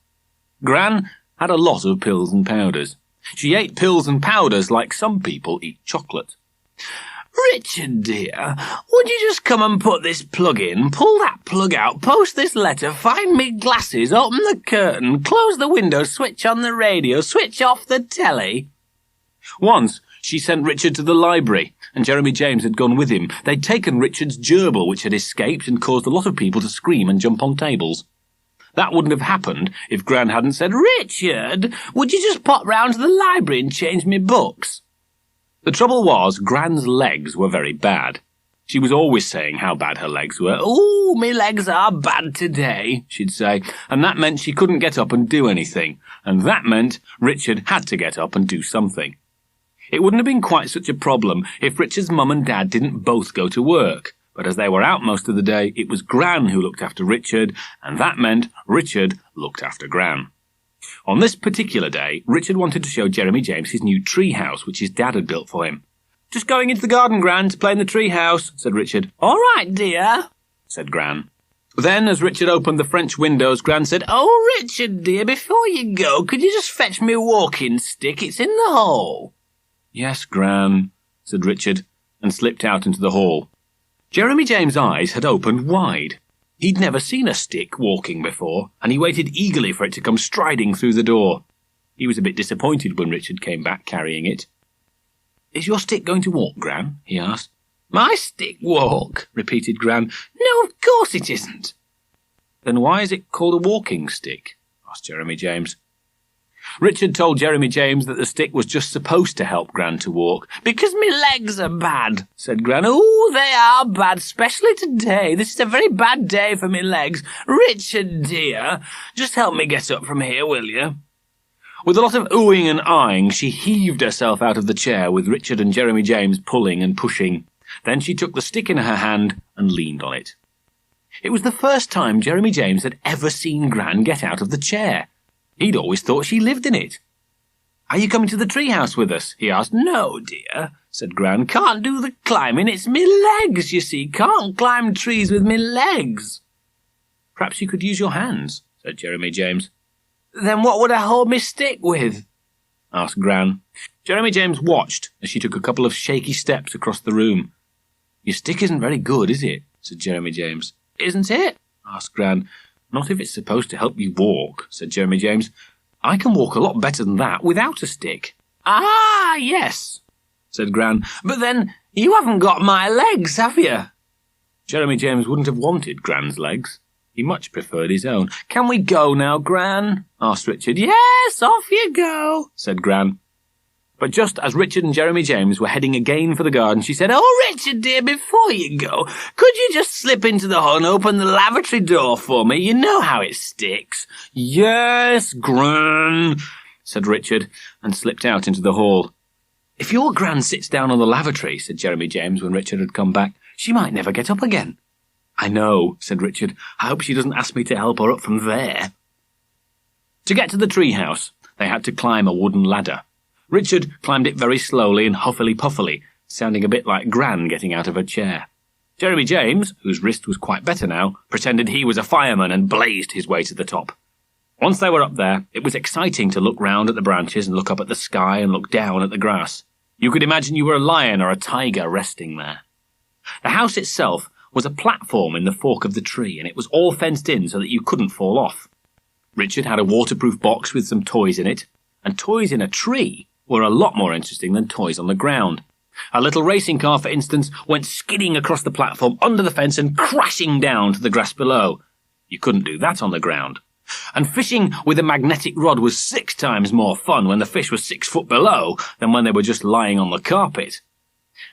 Gran had a lot of pills and powders. She ate pills and powders like some people eat chocolate. "Richard, dear, would you just come and put this plug in, pull that plug out, post this letter, find me glasses, open the curtain, close the window, switch on the radio, switch off the telly?" Once, she sent Richard to the library, and Jeremy James had gone with him. They'd taken Richard's gerbil, which had escaped and caused a lot of people to scream and jump on tables. That wouldn't have happened if Gran hadn't said, "Richard, would you just pop round to the library and change me books?" The trouble was, Gran's legs were very bad. She was always saying how bad her legs were. "Ooh, me legs are bad today," she'd say, and that meant she couldn't get up and do anything, and that meant Richard had to get up and do something. It wouldn't have been quite such a problem if Richard's mum and dad didn't both go to work, but as they were out most of the day, it was Gran who looked after Richard, and that meant Richard looked after Gran. On this particular day, Richard wanted to show Jeremy James his new tree house, which his dad had built for him. "Just going into the garden, Gran, to play in the tree house," said Richard. "All right, dear," said Gran. Then, as Richard opened the French windows, Gran said, "Oh, Richard, dear, before you go, could you just fetch me a walking stick? It's in the hall." "Yes, Gran," said Richard, and slipped out into the hall. Jeremy James' eyes had opened wide. He'd never seen a stick walking before, and he waited eagerly for it to come striding through the door. He was a bit disappointed when Richard came back carrying it. "Is your stick going to walk, Gran?" he asked. My stick walk, repeated Gran. No, of course it isn't. Then why is it called a walking stick? Asked Jeremy James. Richard told Jeremy James that the stick was just supposed to help Gran to walk. Because me legs are bad, said Gran. Oh, they are bad, especially today. This is a very bad day for me legs. Richard, dear, just help me get up from here, will you? With a lot of oohing and eyeing, she heaved herself out of the chair with Richard and Jeremy James pulling and pushing. Then she took the stick in her hand and leaned on it. It was the first time Jeremy James had ever seen Gran get out of the chair. He'd always thought she lived in it. Are you coming to the treehouse with us? He asked. No, dear, said Gran. Can't do the climbing. It's me legs, you see. Can't climb trees with me legs. Perhaps you could use your hands, said Jeremy James. Then what would I hold me stick with? Asked Gran. Jeremy James watched as she took a couple of shaky steps across the room. Your stick isn't very good, is it? Said Jeremy James. Isn't it? Asked Gran. Not if it's supposed to help you walk, said Jeremy James. I can walk a lot better than that without a stick. Ah, yes, said Gran. But then you haven't got my legs, have you? Jeremy James wouldn't have wanted Gran's legs. He much preferred his own. Can we go now, Gran? Asked Richard. Yes, off you go, said Gran. But just as Richard and Jeremy James were heading again for the garden, she said, Oh, Richard, dear, before you go, could you just slip into the hall and open the lavatory door for me? You know how it sticks. Yes, Gran, said Richard, and slipped out into the hall. If your Gran sits down on the lavatory, said Jeremy James when Richard had come back, she might never get up again. I know, said Richard. I hope she doesn't ask me to help her up from there. To get to the treehouse, they had to climb a wooden ladder. Richard climbed it very slowly and huffily-puffily, sounding a bit like Gran getting out of her chair. Jeremy James, whose wrist was quite better now, pretended he was a fireman and blazed his way to the top. Once they were up there, it was exciting to look round at the branches and look up at the sky and look down at the grass. You could imagine you were a lion or a tiger resting there. The house itself was a platform in the fork of the tree, and it was all fenced in so that you couldn't fall off. Richard had a waterproof box with some toys in it, and toys in a tree were a lot more interesting than toys on the ground. A little racing car, for instance, went skidding across the platform under the fence and crashing down to the grass below. You couldn't do that on the ground. And fishing with a magnetic rod was 6 times more fun when the fish was 6 foot below than when they were just lying on the carpet.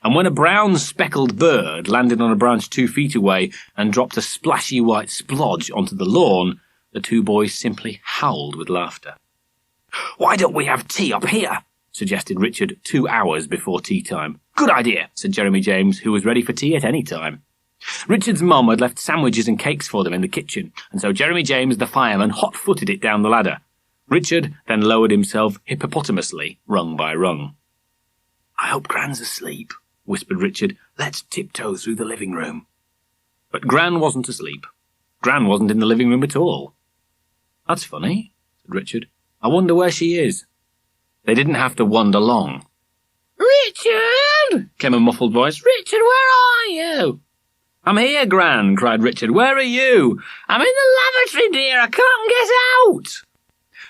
And when a brown speckled bird landed on a branch 2 feet away and dropped a splashy white splodge onto the lawn, the 2 boys simply howled with laughter. Why don't we have tea up here? Suggested Richard 2 hours before tea time. Good idea, said Jeremy James, who was ready for tea at any time. Richard's mum had left sandwiches and cakes for them in the kitchen, and so Jeremy James, the fireman, hot-footed it down the ladder. Richard then lowered himself hippopotamously, rung by rung. I hope Gran's asleep, whispered Richard. Let's tiptoe through the living room. But Gran wasn't asleep. Gran wasn't in the living room at all. That's funny, said Richard. I wonder where she is. They didn't have to wander long. Richard! Came a muffled voice. Richard, where are you? I'm here, Gran, cried Richard. Where are you? I'm in the lavatory, dear. I can't get out.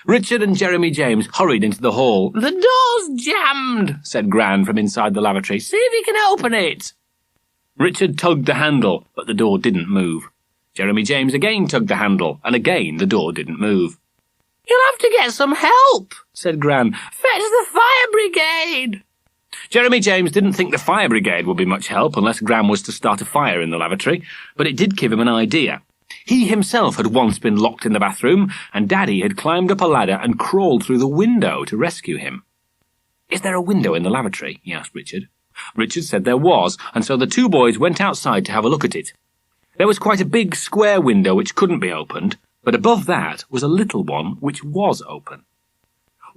Richard and Jeremy James hurried into the hall. The door's jammed, said Gran from inside the lavatory. See if you can open it. Richard tugged the handle, but the door didn't move. Jeremy James again tugged the handle, and again the door didn't move. You'll have to get some help, said Gran. Fetch the fire brigade. Jeremy James didn't think the fire brigade would be much help unless Gran was to start a fire in the lavatory, but it did give him an idea. He himself had once been locked in the bathroom, and Daddy had climbed up a ladder and crawled through the window to rescue him. Is there a window in the lavatory? He asked Richard. Richard said there was, and so the 2 boys went outside to have a look at it. There was quite a big square window which couldn't be opened, but above that was a little one which was open.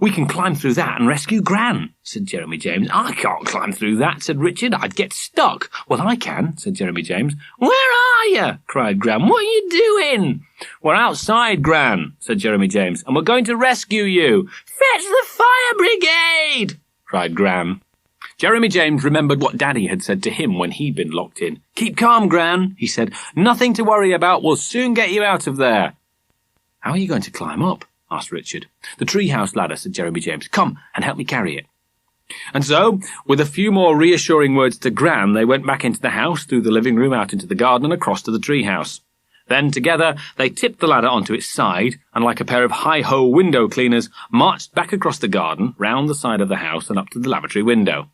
We can climb through that and rescue Gran, said Jeremy James. I can't climb through that, said Richard. I'd get stuck. Well, I can, said Jeremy James. Where are you? Cried Gran. What are you doing? We're outside, Gran, said Jeremy James, and we're going to rescue you. Fetch the fire brigade, cried Gran. Jeremy James remembered what Daddy had said to him when he'd been locked in. Keep calm, Gran, he said. Nothing to worry about. We'll soon get you out of there. How are you going to climb up? Asked Richard. The treehouse ladder, said Jeremy James. Come and help me carry it. And so, with a few more reassuring words to Gran, they went back into the house, through the living room, out into the garden, and across to the treehouse. Then, together, they tipped the ladder onto its side, and like a pair of hi-ho window cleaners, marched back across the garden, round the side of the house, and up to the lavatory window.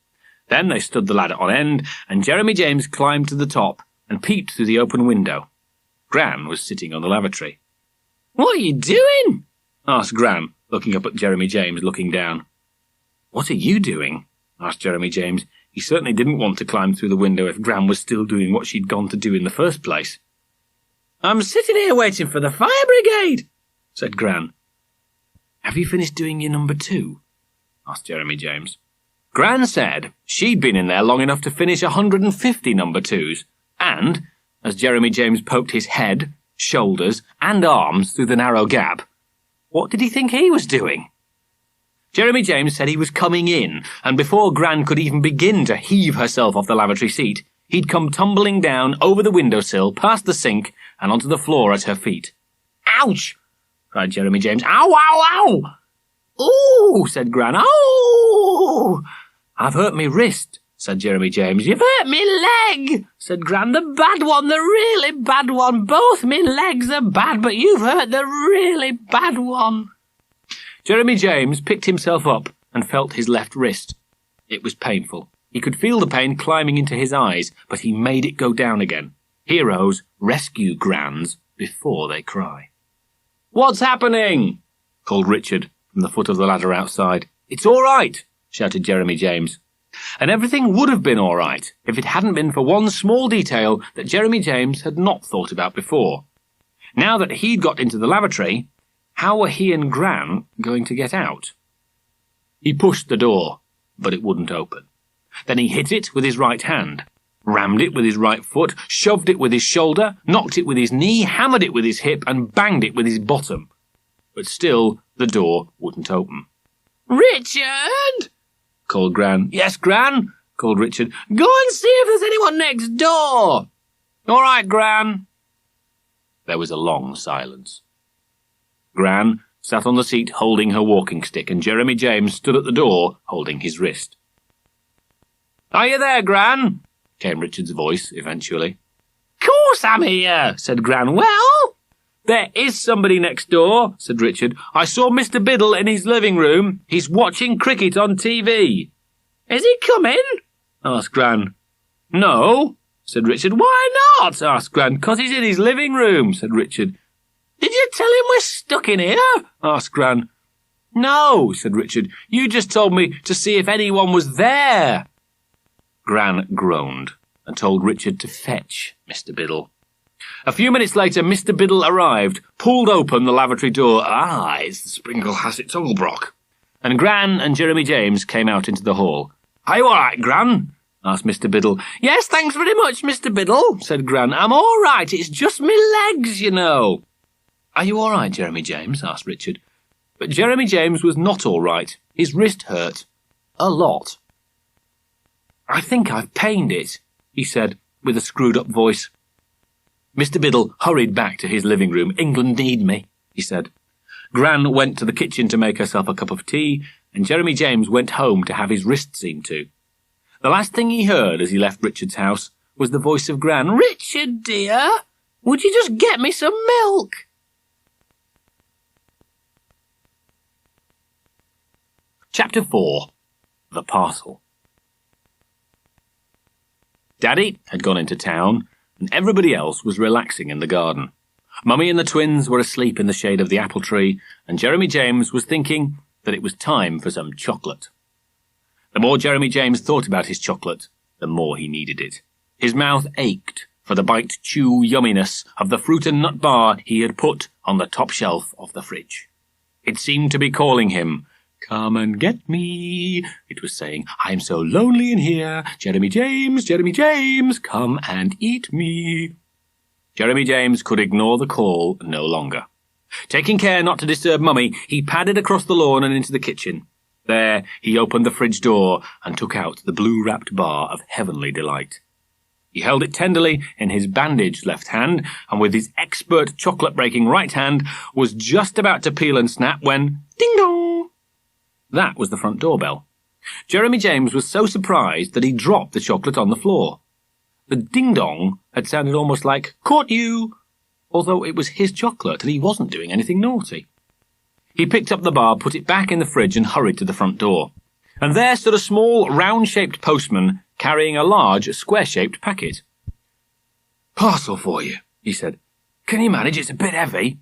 Then they stood the ladder on end, and Jeremy James climbed to the top, and peeped through the open window. Gran was sitting on the lavatory. "What are you doing?" asked Gran, looking up at Jeremy James, looking down. "What are you doing?" asked Jeremy James. He certainly didn't want to climb through the window if Gran was still doing what she'd gone to do in the first place. "I'm sitting here waiting for the fire brigade," said Gran. "Have you finished doing your number 2? asked Jeremy James. Gran said she'd been in there long enough to finish 150 number 2s, and, as Jeremy James poked his head, shoulders, and arms through the narrow gap, what did he think he was doing? Jeremy James said he was coming in, and before Gran could even begin to heave herself off the lavatory seat, he'd come tumbling down over the windowsill, past the sink, and onto the floor at her feet. "Ouch!" cried Jeremy James. "Ow, ow, ow!" "Ooh," said Gran. "Ooh!" "I've hurt me wrist," said Jeremy James. "You've hurt me leg," said Gran. "The bad one, the really bad one. Both me legs are bad, but you've hurt the really bad one." Jeremy James picked himself up and felt his left wrist. It was painful. He could feel the pain climbing into his eyes, but he made it go down again. Heroes rescue Grans before they cry. "What's happening?" called Richard from the foot of the ladder outside. "It's all right," shouted Jeremy James. And everything would have been all right if it hadn't been for one small detail that Jeremy James had not thought about before. Now that he'd got into the lavatory, how were he and Gran going to get out? He pushed the door, but it wouldn't open. Then he hit it with his right hand, rammed it with his right foot, shoved it with his shoulder, knocked it with his knee, hammered it with his hip, and banged it with his bottom. But still the door wouldn't open. "Richard!" called Gran. "Yes, Gran?" called Richard. "Go and see if there's anyone next door." "All right, Gran." There was a long silence. Gran sat on the seat holding her walking stick, and Jeremy James stood at the door holding his wrist. "Are you there, Gran?" came Richard's voice eventually. "Course I'm here," said Gran. "Well?" "There is somebody next door," said Richard. "I saw Mr. Biddle in his living room. He's watching cricket on TV." "Is he coming?" asked Gran. "No," said Richard. "Why not?" asked Gran. "'Cause he's in his living room," said Richard. "Did you tell him we're stuck in here?" asked Gran. "No," said Richard. "You just told me to see if anyone was there." Gran groaned and told Richard to fetch Mr. Biddle. A few minutes later, Mr. Biddle arrived, pulled open the lavatory door. "Ah, it's the sprinkle has its old brock." And Gran and Jeremy James came out into the hall. "Are you all right, Gran?" asked Mr. Biddle. "Yes, thanks very much, Mr. Biddle," said Gran. "I'm all right. It's just me legs, you know." "Are you all right, Jeremy James?" asked Richard. But Jeremy James was not all right. His wrist hurt. A lot. "I think I've pained it," he said, with a screwed-up voice. Mr. Biddle hurried back to his living room. "England need me," he said. Gran went to the kitchen to make herself a cup of tea, and Jeremy James went home to have his wrist seen to. The last thing he heard as he left Richard's house was the voice of Gran. "Richard, dear, would you just get me some milk?" Chapter 4. The Parcel. Daddy had gone into town, and everybody else was relaxing in the garden. Mummy and the twins were asleep in the shade of the apple tree, and Jeremy James was thinking that it was time for some chocolate. The more Jeremy James thought about his chocolate, the more he needed it. His mouth ached for the bite-chew yumminess of the fruit and nut bar he had put on the top shelf of the fridge. It seemed to be calling him. "Come and get me," it was saying. "I'm so lonely in here. Jeremy James, come and eat me." Jeremy James could ignore the call no longer. Taking care not to disturb Mummy, he padded across the lawn and into the kitchen. There he opened the fridge door and took out the blue-wrapped bar of heavenly delight. He held it tenderly in his bandaged left hand, and with his expert chocolate-breaking right hand was just about to peel and snap when, ding-dong! That was the front doorbell. Jeremy James was so surprised that he dropped the chocolate on the floor. The ding-dong had sounded almost like, "Caught you!" although it was his chocolate and he wasn't doing anything naughty. He picked up the bar, put it back in the fridge and hurried to the front door. And there stood a small, round-shaped postman carrying a large, square-shaped packet. "Parcel for you," he said. "Can you manage? It's a bit heavy."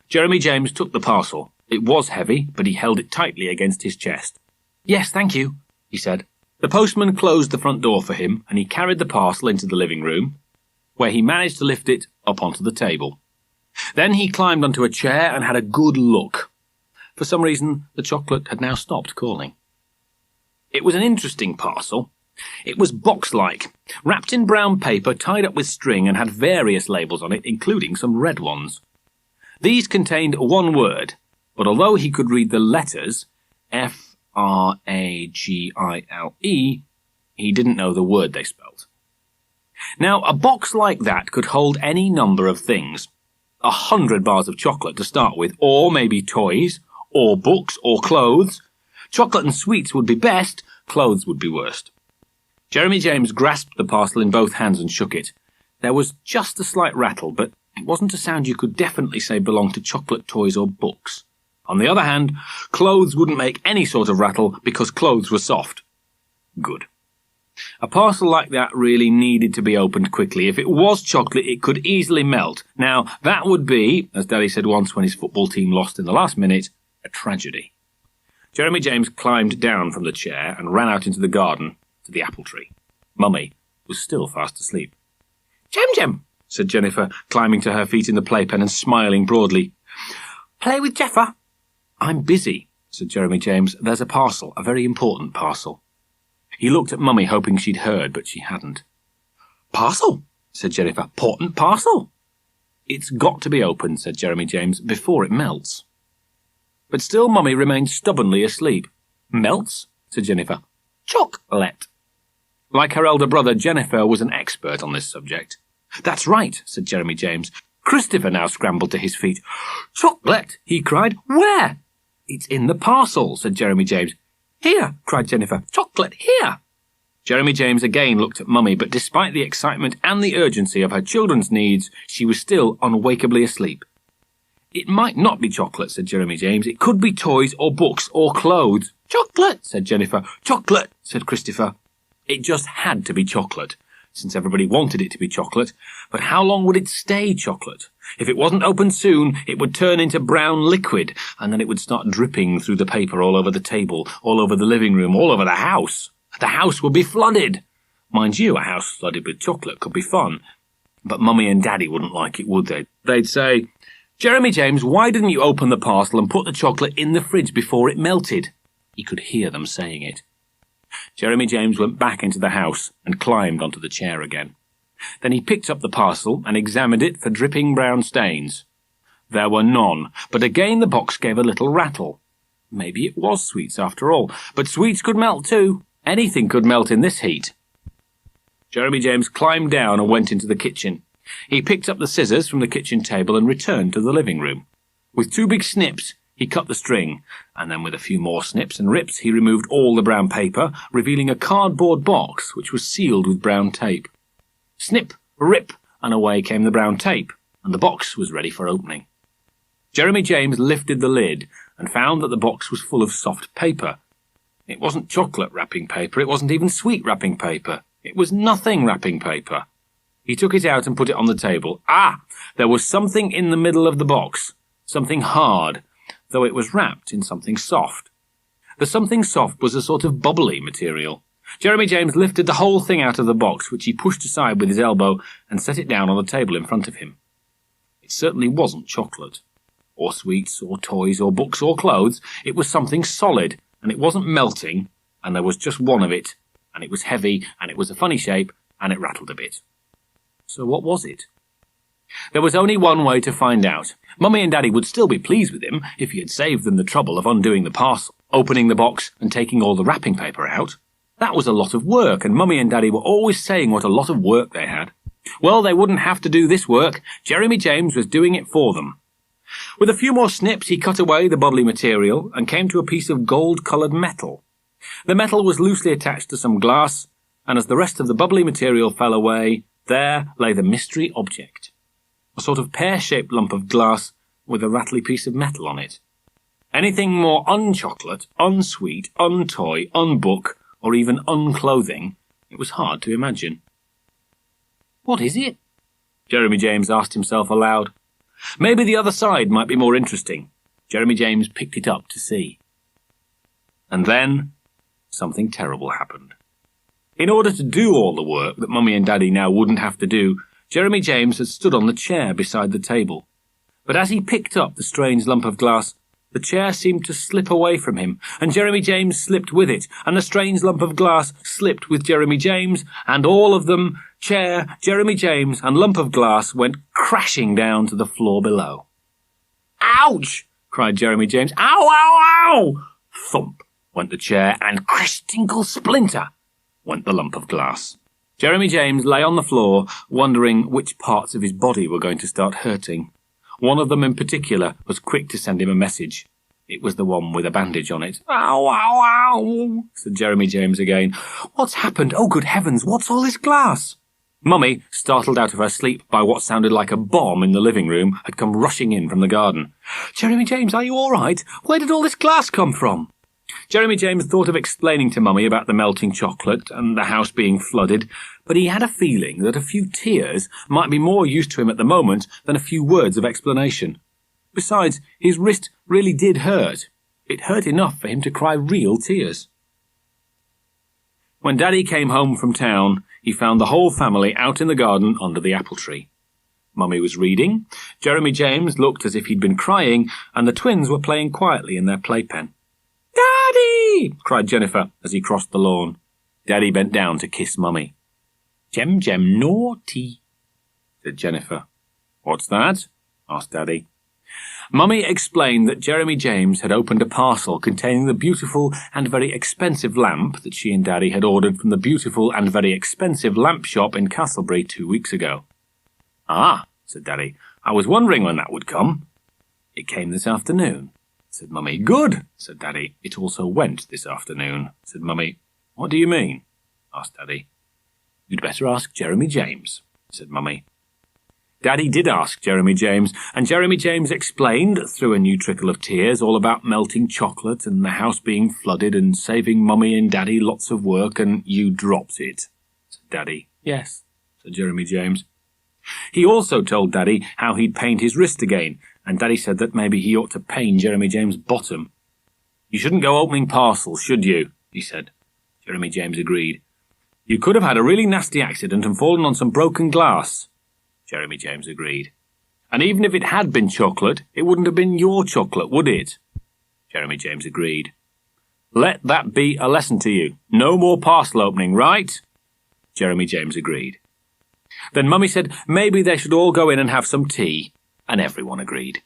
Jeremy James took the parcel. It was heavy, but he held it tightly against his chest. "Yes, thank you," he said. The postman closed the front door for him, and he carried the parcel into the living room, where he managed to lift it up onto the table. Then he climbed onto a chair and had a good look. For some reason, the chocolate had now stopped calling. It was an interesting parcel. It was box-like, wrapped in brown paper, tied up with string, and had various labels on it, including some red ones. These contained one word, but although he could read the letters, F-R-A-G-I-L-E, he didn't know the word they spelled. Now, a box like that could hold any number of things. 100 bars of chocolate to start with, or maybe toys, or books, or clothes. Chocolate and sweets would be best, clothes would be worst. Jeremy James grasped the parcel in both hands and shook it. There was just a slight rattle, but it wasn't a sound you could definitely say belonged to chocolate, toys, or books. On the other hand, clothes wouldn't make any sort of rattle because clothes were soft. Good. A parcel like that really needed to be opened quickly. If it was chocolate, it could easily melt. Now, that would be, as Daddy said once when his football team lost in the last minute, a tragedy. Jeremy James climbed down from the chair and ran out into the garden to the apple tree. Mummy was still fast asleep. "Jem," said Jennifer, climbing to her feet in the playpen and smiling broadly. "Play with Jeffer?" "I'm busy," said Jeremy James. "There's a parcel, a very important parcel." He looked at Mummy, hoping she'd heard, but she hadn't. "Parcel?" said Jennifer. "'Portant parcel?" "It's got to be opened," said Jeremy James, "before it melts." But still Mummy remained stubbornly asleep. "Melts?" said Jennifer. "Chocolate." Like her elder brother, Jennifer was an expert on this subject. "That's right," said Jeremy James. Christopher now scrambled to his feet. "Chocolate!" he cried. "Where?" "It's in the parcel," said Jeremy James. "Here!" cried Jennifer. "Chocolate, here!" Jeremy James again looked at Mummy, but despite the excitement and the urgency of her children's needs, she was still unwakeably asleep. "It might not be chocolate," said Jeremy James. "It could be toys or books or clothes." "Chocolate!" said Jennifer. "Chocolate!" said Christopher. It just had to be chocolate, since everybody wanted it to be chocolate. But how long would it stay chocolate? If it wasn't opened soon, it would turn into brown liquid, and then it would start dripping through the paper all over the table, all over the living room, all over the house. The house would be flooded. Mind you, a house flooded with chocolate could be fun. But Mummy and Daddy wouldn't like it, would they? They'd say, "Jeremy James, why didn't you open the parcel and put the chocolate in the fridge before it melted?" He could hear them saying it. Jeremy James went back into the house and climbed onto the chair again. Then he picked up the parcel and examined it for dripping brown stains. There were none, but again the box gave a little rattle. Maybe it was sweets after all, but sweets could melt too. Anything could melt in this heat. Jeremy James climbed down and went into the kitchen. He picked up the scissors from the kitchen table and returned to the living room. With 2 big snips, he cut the string, and then with a few more snips and rips, he removed all the brown paper, revealing a cardboard box which was sealed with brown tape. Snip, rip, and away came the brown tape, and the box was ready for opening. Jeremy James lifted the lid and found that the box was full of soft paper. It wasn't chocolate wrapping paper, it wasn't even sweet wrapping paper. It was nothing wrapping paper. He took it out and put it on the table. There was something in the middle of the box, something hard, though it was wrapped in something soft. The something soft was a sort of bubbly material. Jeremy James lifted the whole thing out of the box, which he pushed aside with his elbow, and set it down on the table in front of him. It certainly wasn't chocolate, or sweets, or toys, or books, or clothes. It was something solid, and it wasn't melting, and there was just one of it, and it was heavy, and it was a funny shape, and it rattled a bit. So what was it? There was only one way to find out. Mummy and Daddy would still be pleased with him if he had saved them the trouble of undoing the parcel, opening the box, and taking all the wrapping paper out. That was a lot of work, and Mummy and Daddy were always saying what a lot of work they had. Well, they wouldn't have to do this work. Jeremy James was doing it for them. With a few more snips, he cut away the bubbly material and came to a piece of gold-coloured metal. The metal was loosely attached to some glass, and as the rest of the bubbly material fell away, there lay the mystery object. A sort of pear-shaped lump of glass with a rattly piece of metal on it. Anything more unchocolate, unsweet, untoy, unbook, or even unclothing, it was hard to imagine. "What is it?" Jeremy James asked himself aloud. Maybe the other side might be more interesting. Jeremy James picked it up to see. And then something terrible happened. In order to do all the work that Mummy and Daddy now wouldn't have to do, Jeremy James had stood on the chair beside the table. But as he picked up the strange lump of glass, the chair seemed to slip away from him, and Jeremy James slipped with it, and the strange lump of glass slipped with Jeremy James, and all of them, chair, Jeremy James, and lump of glass, went crashing down to the floor below. "Ouch!" cried Jeremy James. "Ow, ow, ow!" Thump went the chair, and crash, tinkle, splinter went the lump of glass. Jeremy James lay on the floor, wondering which parts of his body were going to start hurting. One of them in particular was quick to send him a message. It was the one with a bandage on it. "Ow, ow, ow," said Jeremy James again. "What's happened? Oh, good heavens, what's all this glass?" Mummy, startled out of her sleep by what sounded like a bomb in the living room, had come rushing in from the garden. "Jeremy James, are you all right? Where did all this glass come from?" Jeremy James thought of explaining to Mummy about the melting chocolate and the house being flooded, but he had a feeling that a few tears might be more use to him at the moment than a few words of explanation. Besides, his wrist really did hurt. It hurt enough for him to cry real tears. When Daddy came home from town, he found the whole family out in the garden under the apple tree. Mummy was reading, Jeremy James looked as if he'd been crying, and the twins were playing quietly in their playpen. "Daddy!" cried Jennifer as he crossed the lawn. Daddy bent down to kiss Mummy. "Jem, Jem, naughty," said Jennifer. "What's that?" asked Daddy. Mummy explained that Jeremy James had opened a parcel containing the beautiful and very expensive lamp that she and Daddy had ordered from the beautiful and very expensive lamp shop in Castlebury 2 weeks ago. "Ah," said Daddy, "I was wondering when that would come." "It came this afternoon," said Mummy. "Good," said Daddy. "It also went this afternoon," said Mummy. "What do you mean?" asked Daddy. "You'd better ask Jeremy James," said Mummy. Daddy did ask Jeremy James, and Jeremy James explained, through a new trickle of tears, all about melting chocolate and the house being flooded and saving Mummy and Daddy lots of work, and "You dropped it," said Daddy. "Yes," said Jeremy James. He also told Daddy how he'd pained his wrist again, and Daddy said that maybe he ought to pain Jeremy James' bottom. "You shouldn't go opening parcels, should you?" he said. Jeremy James agreed. "You could have had a really nasty accident and fallen on some broken glass." Jeremy James agreed. "And even if it had been chocolate, it wouldn't have been your chocolate, would it?" Jeremy James agreed. "Let that be a lesson to you. No more parcel opening, right?" Jeremy James agreed. Then Mummy said maybe they should all go in and have some tea, and everyone agreed.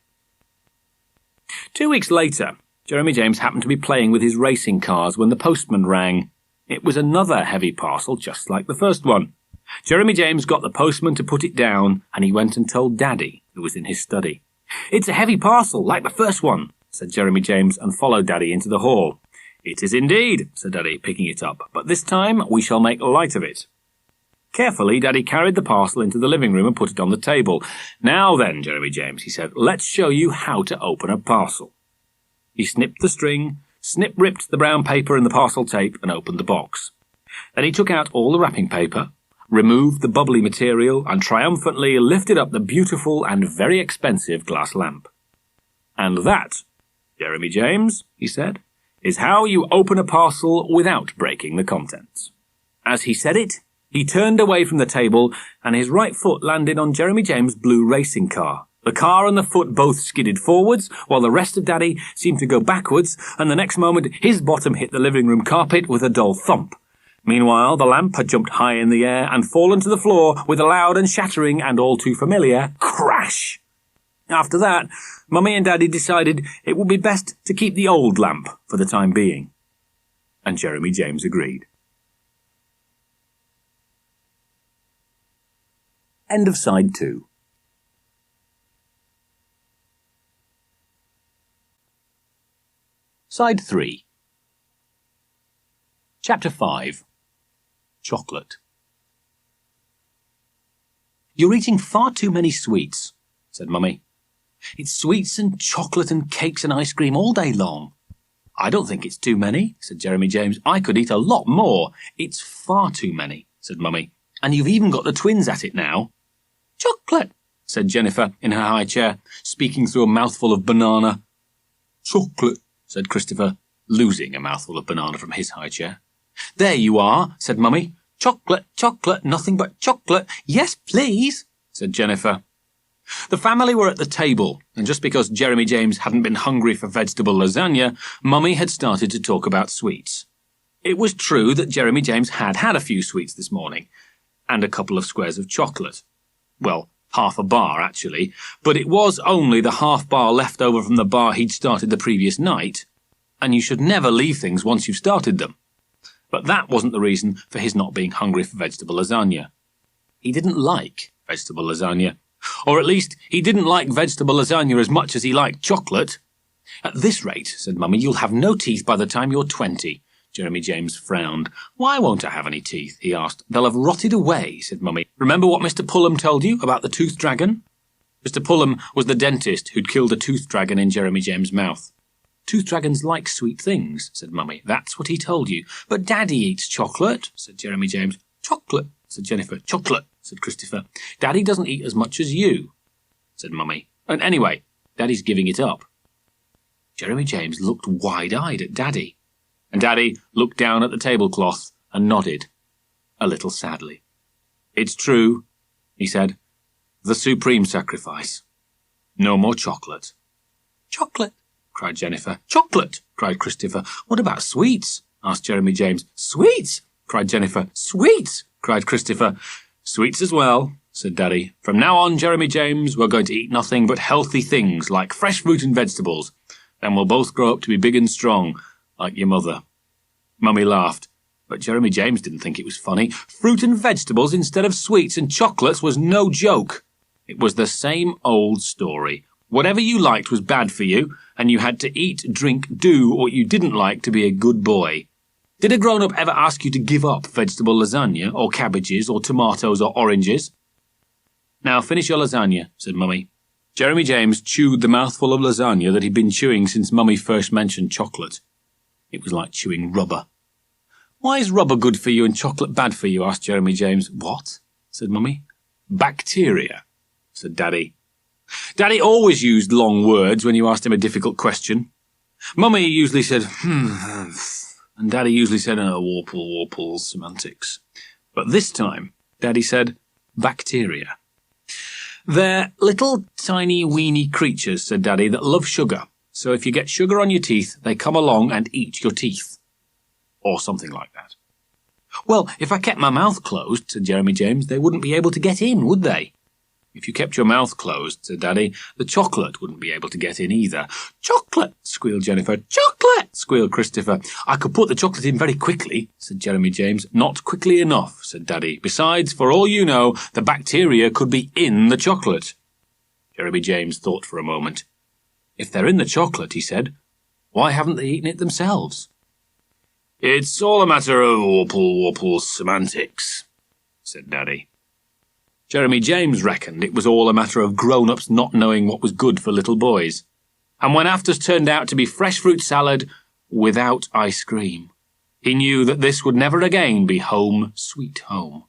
2 weeks later, Jeremy James happened to be playing with his racing cars when the postman rang. It was another heavy parcel just like the first one. Jeremy James got the postman to put it down, and he went and told Daddy, who was in his study. "It's a heavy parcel, like the first one," said Jeremy James, and followed Daddy into the hall. "It is indeed," said Daddy, picking it up, "but this time we shall make light of it." Carefully, Daddy carried the parcel into the living room and put it on the table. "Now then, Jeremy James," he said, "let's show you how to open a parcel." He snipped the string, snip-ripped the brown paper and the parcel tape, and opened the box. Then he took out all the wrapping paper, removed the bubbly material, and triumphantly lifted up the beautiful and very expensive glass lamp. "And that, Jeremy James," he said, "is how you open a parcel without breaking the contents." As he said it, he turned away from the table, and his right foot landed on Jeremy James' blue racing car. The car and the foot both skidded forwards, while the rest of Daddy seemed to go backwards, and the next moment his bottom hit the living room carpet with a dull thump. Meanwhile, the lamp had jumped high in the air and fallen to the floor with a loud and shattering and all too familiar crash. After that, Mummy and Daddy decided it would be best to keep the old lamp for the time being. And Jeremy James agreed. End of side 2. Side 3. Chapter 5. Chocolate. "You're eating far too many sweets," said Mummy. "It's sweets and chocolate and cakes and ice cream all day long." "I don't think it's too many," said Jeremy James. "I could eat a lot more." "It's far too many," said Mummy. "And you've even got the twins at it now." "Chocolate," said Jennifer in her high chair, speaking through a mouthful of banana. "Chocolate," said Christopher, losing a mouthful of banana from his high chair. "There you are," said Mummy. "Chocolate, chocolate, nothing but chocolate." "Yes, please," said Jennifer. The family were at the table, and just because Jeremy James hadn't been hungry for vegetable lasagna, Mummy had started to talk about sweets. It was true that Jeremy James had had a few sweets this morning, and a couple of squares of chocolate. Well, half a bar, actually, but it was only the half bar left over from the bar he'd started the previous night, and you should never leave things once you've started them. But that wasn't the reason for his not being hungry for vegetable lasagna. He didn't like vegetable lasagna. Or at least, he didn't like vegetable lasagna as much as he liked chocolate. "At this rate," said Mummy, "you'll have no teeth by the time you're 20. Jeremy James frowned. "Why won't I have any teeth?" he asked. "They'll have rotted away," said Mummy. "Remember what Mr. Pullum told you about the tooth dragon?" Mr. Pullum was the dentist who'd killed a tooth dragon in Jeremy James' mouth. "Tooth dragons like sweet things," said Mummy. "That's what he told you." "But Daddy eats chocolate," said Jeremy James. "Chocolate," said Jennifer. "Chocolate," said Christopher. "Daddy doesn't eat as much as you," said Mummy. "And anyway, Daddy's giving it up." Jeremy James looked wide-eyed at Daddy, and Daddy looked down at the tablecloth and nodded, a little sadly. "It's true," he said. "The supreme sacrifice. No more chocolate." "Chocolate," cried Jennifer. "Chocolate," cried Christopher. "What about sweets?" asked Jeremy James. "Sweets," cried Jennifer. "Sweets," cried Christopher. "Sweets as well," said Daddy. "From now on, Jeremy James, we're going to eat nothing but healthy things, like fresh fruit and vegetables. Then we'll both grow up to be big and strong, like your mother." Mummy laughed, but Jeremy James didn't think it was funny. Fruit and vegetables instead of sweets and chocolates was no joke. It was the same old story. Whatever you liked was bad for you, and you had to eat, drink, do what you didn't like to be a good boy. Did a grown-up ever ask you to give up vegetable lasagna, or cabbages, or tomatoes, or oranges? "Now finish your lasagna," said Mummy. Jeremy James chewed the mouthful of lasagna that he'd been chewing since Mummy first mentioned chocolate. It was like chewing rubber. "Why is rubber good for you and chocolate bad for you?" asked Jeremy James. "What?" said Mummy. "Bacteria," said Daddy. Daddy always used long words when you asked him a difficult question. Mummy usually said, and Daddy usually said, warple, semantics. But this time, Daddy said, bacteria. "They're little tiny weeny creatures," said Daddy, "that love sugar. So if you get sugar on your teeth, they come along and eat your teeth." Or something like that. "Well, if I kept my mouth closed," said Jeremy James, "they wouldn't be able to get in, would they?" "If you kept your mouth closed," said Daddy, "the chocolate wouldn't be able to get in either." "Chocolate," squealed Jennifer. "Chocolate," squealed Christopher. "I could put the chocolate in very quickly," said Jeremy James. "Not quickly enough," said Daddy. "Besides, for all you know, the bacteria could be in the chocolate." Jeremy James thought for a moment. "If they're in the chocolate," he said, "why haven't they eaten it themselves?" "It's all a matter of warple semantics," said Daddy. Jeremy James reckoned it was all a matter of grown-ups not knowing what was good for little boys. And when afters turned out to be fresh fruit salad without ice cream, he knew that this would never again be home sweet home.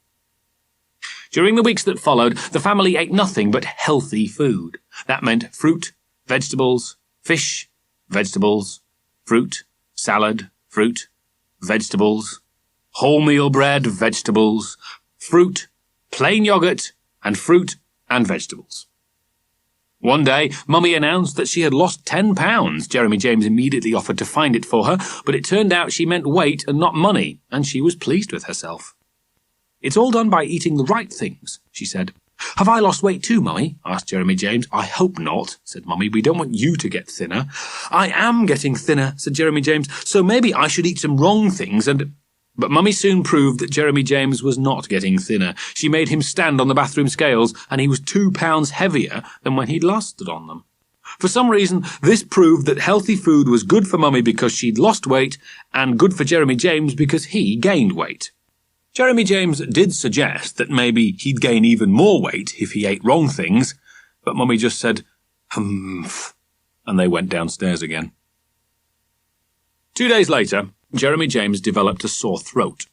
During the weeks that followed, the family ate nothing but healthy food. That meant fruit, vegetables, fish, vegetables, fruit, salad, fruit, vegetables, wholemeal bread, vegetables, fruit, plain yogurt, and fruit and vegetables. One day, Mummy announced that she had lost 10 pounds. Jeremy James immediately offered to find it for her, but it turned out she meant weight and not money, and she was pleased with herself. "It's all done by eating the right things," she said. "Have I lost weight too, Mummy?" asked Jeremy James. "I hope not," said Mummy. "We don't want you to get thinner." "I am getting thinner," said Jeremy James, "so maybe I should eat some wrong things and—" But Mummy soon proved that Jeremy James was not getting thinner. She made him stand on the bathroom scales, and he was 2 pounds heavier than when he'd last stood on them. For some reason, this proved that healthy food was good for Mummy because she'd lost weight, and good for Jeremy James because he gained weight. Jeremy James did suggest that maybe he'd gain even more weight if he ate wrong things, but Mummy just said, humph, and they went downstairs again. 2 days later, Jeremy James developed a sore throat.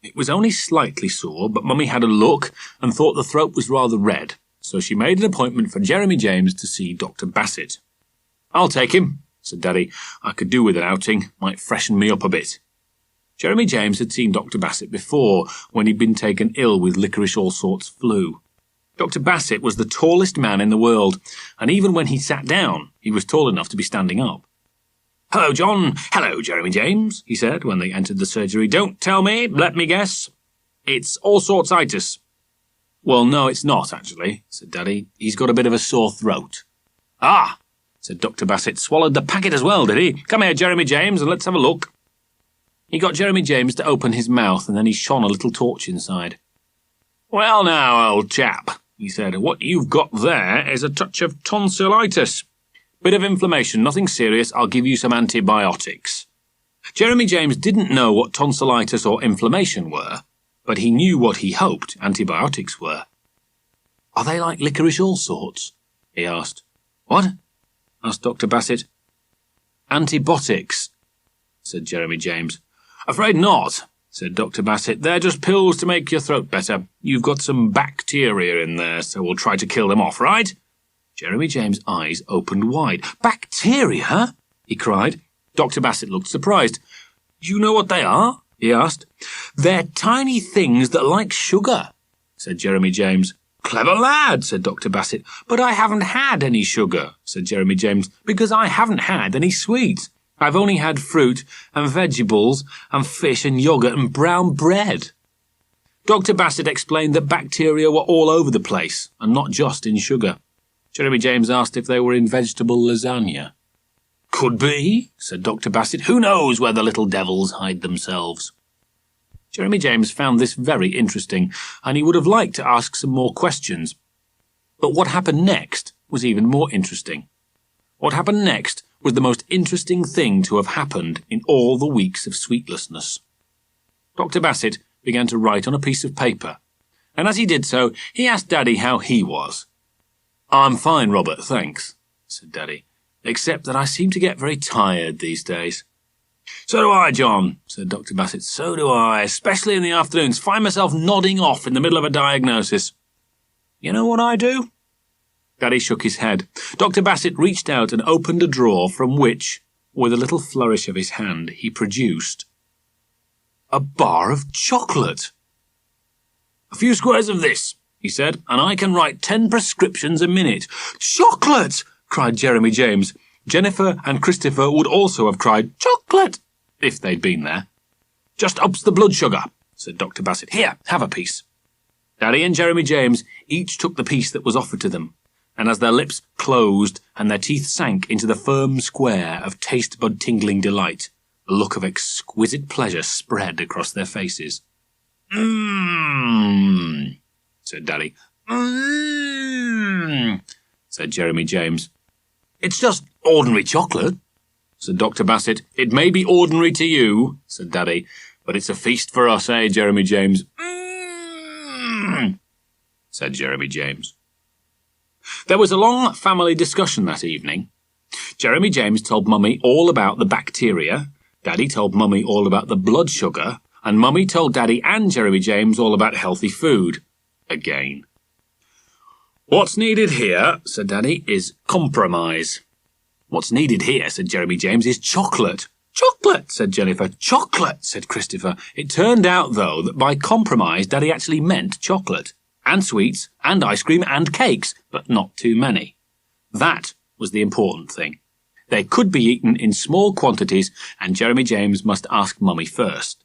It was only slightly sore, but Mummy had a look and thought the throat was rather red, so she made an appointment for Jeremy James to see Dr. Bassett. "I'll take him," said Daddy. "I could do with an outing, might freshen me up a bit." Jeremy James had seen Dr. Bassett before, when he'd been taken ill with licorice all sorts flu. Dr. Bassett was the tallest man in the world, and even when he sat down, he was tall enough to be standing up. "Hello, John. Hello, Jeremy James," he said when they entered the surgery. "Don't tell me, let me guess. It's all sorts-itis." "Well, no, it's not, actually," said Daddy. "He's got a bit of a sore throat." "Ah," said Dr. Bassett. "Swallowed the packet as well, did he? Come here, Jeremy James, and let's have a look." He got Jeremy James to open his mouth, and then he shone a little torch inside. "Well now, old chap," he said, "what you've got there is a touch of tonsillitis. Bit of inflammation, nothing serious. I'll give you some antibiotics." Jeremy James didn't know what tonsillitis or inflammation were, but he knew what he hoped antibiotics were. "Are they like licorice all sorts?" he asked. "What?" asked Dr. Bassett. "Antibiotics," said Jeremy James. "Afraid not," said Dr. Bassett. "They're just pills to make your throat better. You've got some bacteria in there, so we'll try to kill them off, right?" Jeremy James' eyes opened wide. "Bacteria?" he cried. Dr. Bassett looked surprised. "You know what they are?" he asked. "They're tiny things that like sugar," said Jeremy James. "Clever lad," said Dr. Bassett. "But I haven't had any sugar," said Jeremy James, "because I haven't had any sweets. I've only had fruit and vegetables and fish and yogurt and brown bread." Dr. Bassett explained that bacteria were all over the place, and not just in sugar. Jeremy James asked if they were in vegetable lasagna. "Could be," said Dr. Bassett. "Who knows where the little devils hide themselves?" Jeremy James found this very interesting, and he would have liked to ask some more questions. But what happened next was even more interesting. What happened next was the most interesting thing to have happened in all the weeks of sweetlessness. Dr. Bassett began to write on a piece of paper, and as he did so, he asked Daddy how he was. "I'm fine, Robert, thanks," said Daddy, "except that I seem to get very tired these days." "So do I, John," said Dr. Bassett. "So do I, especially in the afternoons. Find myself nodding off in the middle of a diagnosis." "You know what I do?" Daddy shook his head. Dr. Bassett reached out and opened a drawer from which, with a little flourish of his hand, he produced a bar of chocolate. "A few squares of this," he said, "and I can write 10 prescriptions a minute." "Chocolate!" cried Jeremy James. Jennifer and Christopher would also have cried "chocolate" if they'd been there. "Just ups the blood sugar," said Dr. Bassett. "Here, have a piece." Daddy and Jeremy James each took the piece that was offered to them, and as their lips closed and their teeth sank into the firm square of taste-bud-tingling delight, a look of exquisite pleasure spread across their faces. "Mmm," said Daddy. "Mmm," said Jeremy James. "It's just ordinary chocolate," said Dr. Bassett. "It may be ordinary to you," said Daddy, "but it's a feast for us, eh, Jeremy James?" "Mmm," said Jeremy James. There was a long family discussion that evening. Jeremy James told Mummy all about the bacteria, Daddy told Mummy all about the blood sugar, and Mummy told Daddy and Jeremy James all about healthy food. Again. "What's needed here," said Daddy, "is compromise." "What's needed here," said Jeremy James, "is chocolate." "Chocolate," said Jennifer. "Chocolate," said Christopher. It turned out, though, that by compromise Daddy actually meant chocolate. And sweets, and ice cream, and cakes, but not too many. That was the important thing. They could be eaten in small quantities, and Jeremy James must ask Mummy first.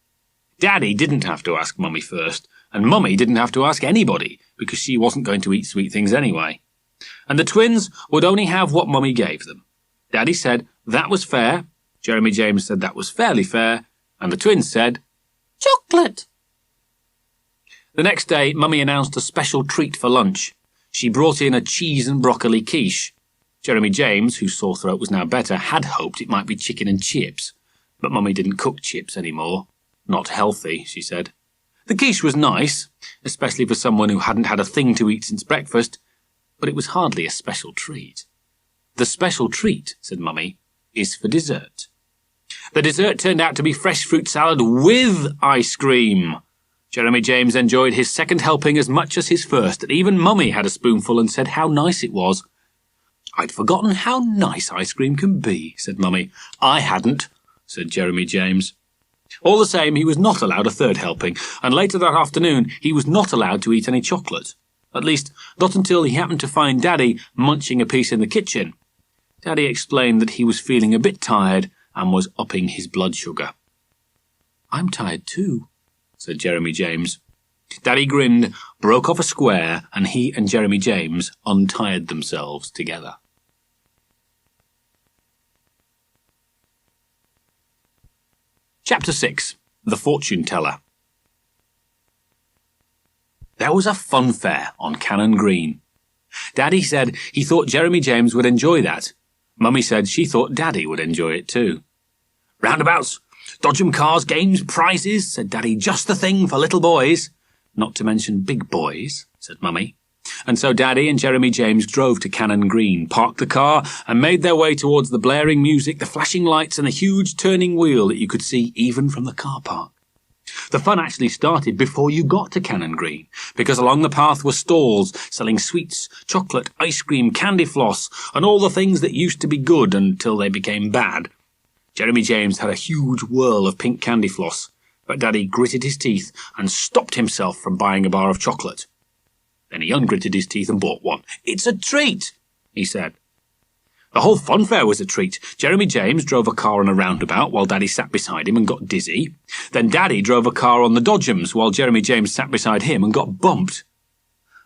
Daddy didn't have to ask Mummy first, and Mummy didn't have to ask anybody, because she wasn't going to eat sweet things anyway. And the twins would only have what Mummy gave them. Daddy said that was fair, Jeremy James said that was fairly fair, and the twins said, "Chocolate." The next day, Mummy announced a special treat for lunch. She brought in a cheese and broccoli quiche. Jeremy James, whose sore throat was now better, had hoped it might be chicken and chips, but Mummy didn't cook chips anymore. Not healthy, she said. The quiche was nice, especially for someone who hadn't had a thing to eat since breakfast, but it was hardly a special treat. The special treat, said Mummy, is for dessert. The dessert turned out to be fresh fruit salad with ice cream. Jeremy James enjoyed his second helping as much as his first, and even Mummy had a spoonful and said how nice it was. I'd forgotten how nice ice cream can be, said Mummy. I hadn't, said Jeremy James. All the same, he was not allowed a third helping, and later that afternoon he was not allowed to eat any chocolate. At least, not until he happened to find Daddy munching a piece in the kitchen. Daddy explained that he was feeling a bit tired and was upping his blood sugar. I'm tired too, said Jeremy James. Daddy grinned, broke off a square, and he and Jeremy James untied themselves together. Chapter 6. The Fortune Teller. There was a fun fair on Cannon Green. Daddy said he thought Jeremy James would enjoy that. Mummy said she thought Daddy would enjoy it too. Roundabouts, dodgem cars, games, prizes, said Daddy, just the thing for little boys. Not to mention big boys, said Mummy. And so Daddy and Jeremy James drove to Cannon Green, parked the car, and made their way towards the blaring music, the flashing lights, and the huge turning wheel that you could see even from the car park. The fun actually started before you got to Cannon Green, because along the path were stalls selling sweets, chocolate, ice cream, candy floss, and all the things that used to be good until they became bad. Jeremy James had a huge whirl of pink candy floss, but Daddy gritted his teeth and stopped himself from buying a bar of chocolate. Then he ungritted his teeth and bought one. It's a treat, he said. The whole fun fair was a treat. Jeremy James drove a car on a roundabout while Daddy sat beside him and got dizzy. Then Daddy drove a car on the dodgems while Jeremy James sat beside him and got bumped.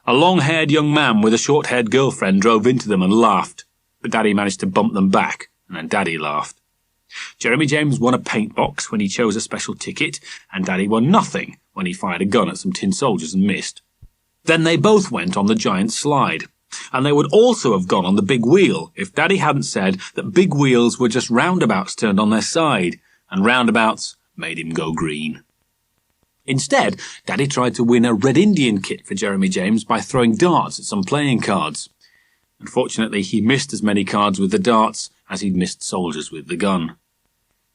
A long-haired young man with a short-haired girlfriend drove into them and laughed, but Daddy managed to bump them back, and then Daddy laughed. Jeremy James won a paint box when he chose a special ticket, and Daddy won nothing when he fired a gun at some tin soldiers and missed. Then they both went on the giant slide, and they would also have gone on the big wheel if Daddy hadn't said that big wheels were just roundabouts turned on their side, and roundabouts made him go green. Instead, Daddy tried to win a Red Indian kit for Jeremy James by throwing darts at some playing cards. Unfortunately, he missed as many cards with the darts as he'd missed soldiers with the gun.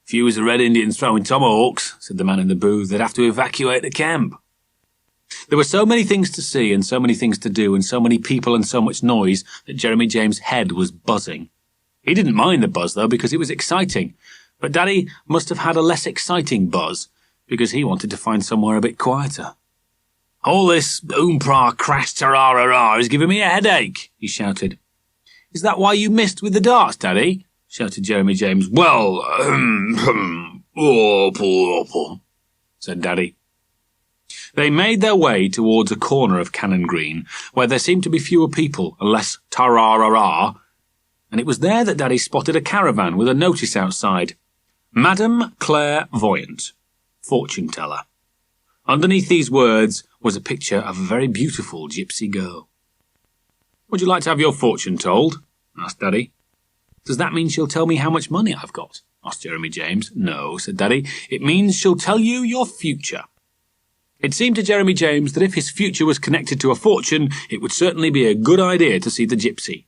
If you was the Red Indians throwing tomahawks, said the man in the booth, they'd have to evacuate the camp. There were so many things to see and so many things to do and so many people and so much noise that Jeremy James' head was buzzing. He didn't mind the buzz, though, because it was exciting, but Daddy must have had a less exciting buzz because he wanted to find somewhere a bit quieter. All this oom-pra crash tarara is giving me a headache, he shouted. Is that why you missed with the darts, Daddy? Shouted Jeremy James. Well, said Daddy. They made their way towards a corner of Cannon Green, where there seemed to be fewer people and less tararara, and it was there that Daddy spotted a caravan with a notice outside. Madame Clairvoyant, Fortune Teller. Underneath these words was a picture of a very beautiful gypsy girl. Would you like to have your fortune told? Asked Daddy. Does that mean she'll tell me how much money I've got? Asked Jeremy James. No, said Daddy. It means she'll tell you your future. It seemed to Jeremy James that if his future was connected to a fortune, it would certainly be a good idea to see the gypsy.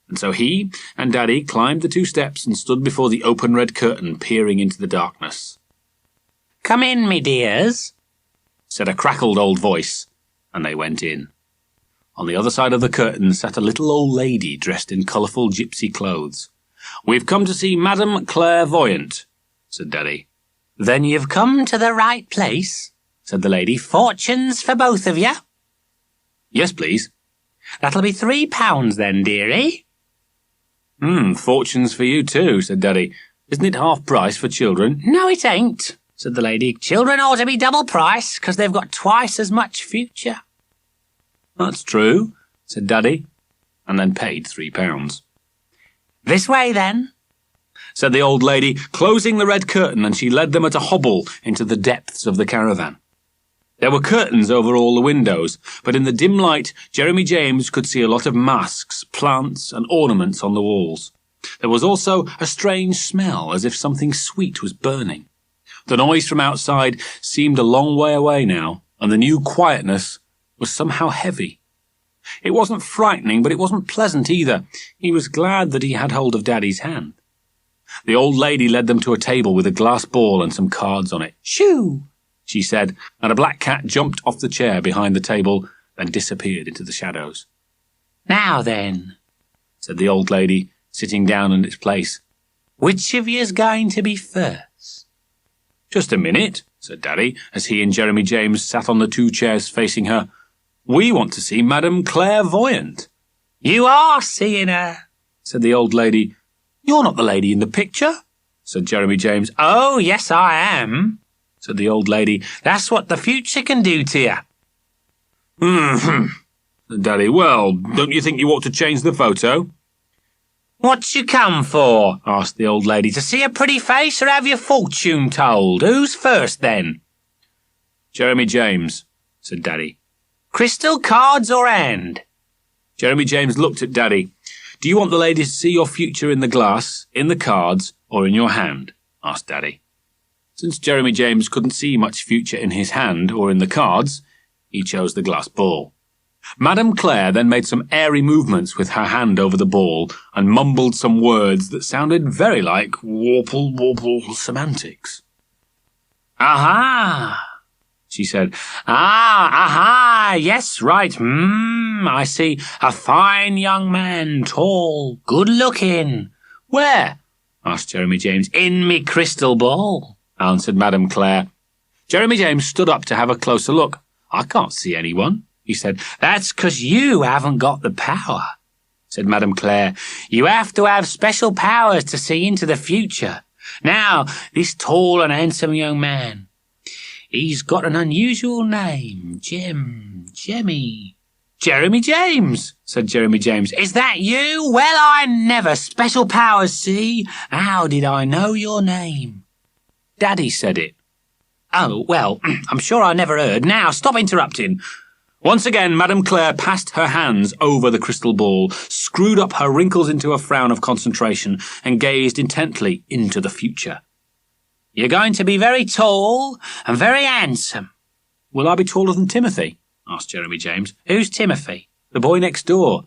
And so he and Daddy climbed the 2 steps and stood before the open red curtain, peering into the darkness. Come in, me dears, said a crackled old voice, and they went in. On the other side of the curtain sat a little old lady dressed in colourful gypsy clothes. We've come to see Madame Clairvoyant, said Daddy. Then you've come to the right place, said the lady. Fortunes for both of you? Yes, please. That'll be £3 then, dearie. Fortunes for you too, said Daddy. Isn't it half price for children? No, it ain't, said the lady. Children ought to be double price, 'cause they've got twice as much future. That's true, said Daddy, and then paid £3. This way, then, said the old lady, closing the red curtain, and she led them at a hobble into the depths of the caravan. There were curtains over all the windows, but in the dim light, Jeremy James could see a lot of masks, plants, and ornaments on the walls. There was also a strange smell, as if something sweet was burning. The noise from outside seemed a long way away now, and the new quietness was somehow heavy. It wasn't frightening, but it wasn't pleasant either. He was glad that he had hold of Daddy's hand. The old lady led them to a table with a glass ball and some cards on it. "Shoo!" she said, and a black cat jumped off the chair behind the table and disappeared into the shadows. "Now then," said the old lady, sitting down in its place, "which of you's going to be first?" "Just a minute," said Daddy, as he and Jeremy James sat on the two chairs facing her. "We want to see Madame Clairvoyante." "You are seeing her," said the old lady. "You're not the lady in the picture," said Jeremy James. "Oh, yes, I am," said the old lady. "That's what the future can do to you." Said Daddy. "Well, don't you think you ought to change the photo?" "What you come for?" asked the old lady. "To see a pretty face or have your fortune told? Who's first, then?" "Jeremy James," said Daddy. "Crystal, cards, or hand?" Jeremy James looked at Daddy. "Do you want the lady to see your future in the glass, in the cards, or in your hand?" asked Daddy. Since Jeremy James couldn't see much future in his hand or in the cards, he chose the glass ball. Madame Claire then made some airy movements with her hand over the ball and mumbled some words that sounded very like warble semantics. "Aha!" she said. Aha, yes, right. I see. A fine young man, tall, good-looking." "Where?" asked Jeremy James. "In me crystal ball," answered Madame Claire. Jeremy James stood up to have a closer look. "I can't see anyone," he said. "That's 'cause you haven't got the power," said Madame Claire. "You have to have special powers to see into the future. Now, this tall and handsome young man, he's got an unusual name. Jemmy." "Jeremy James," said Jeremy James. "Is that you? Well, I never. Special powers, see? How did I know your name?" "Daddy said it." "Oh, well, I'm sure I never heard. Now, stop interrupting." Once again, Madame Claire passed her hands over the crystal ball, screwed up her wrinkles into a frown of concentration, and gazed intently into the future. "You're going to be very tall and very handsome." "Will I be taller than Timothy?" asked Jeremy James. "Who's Timothy?" "The boy next door."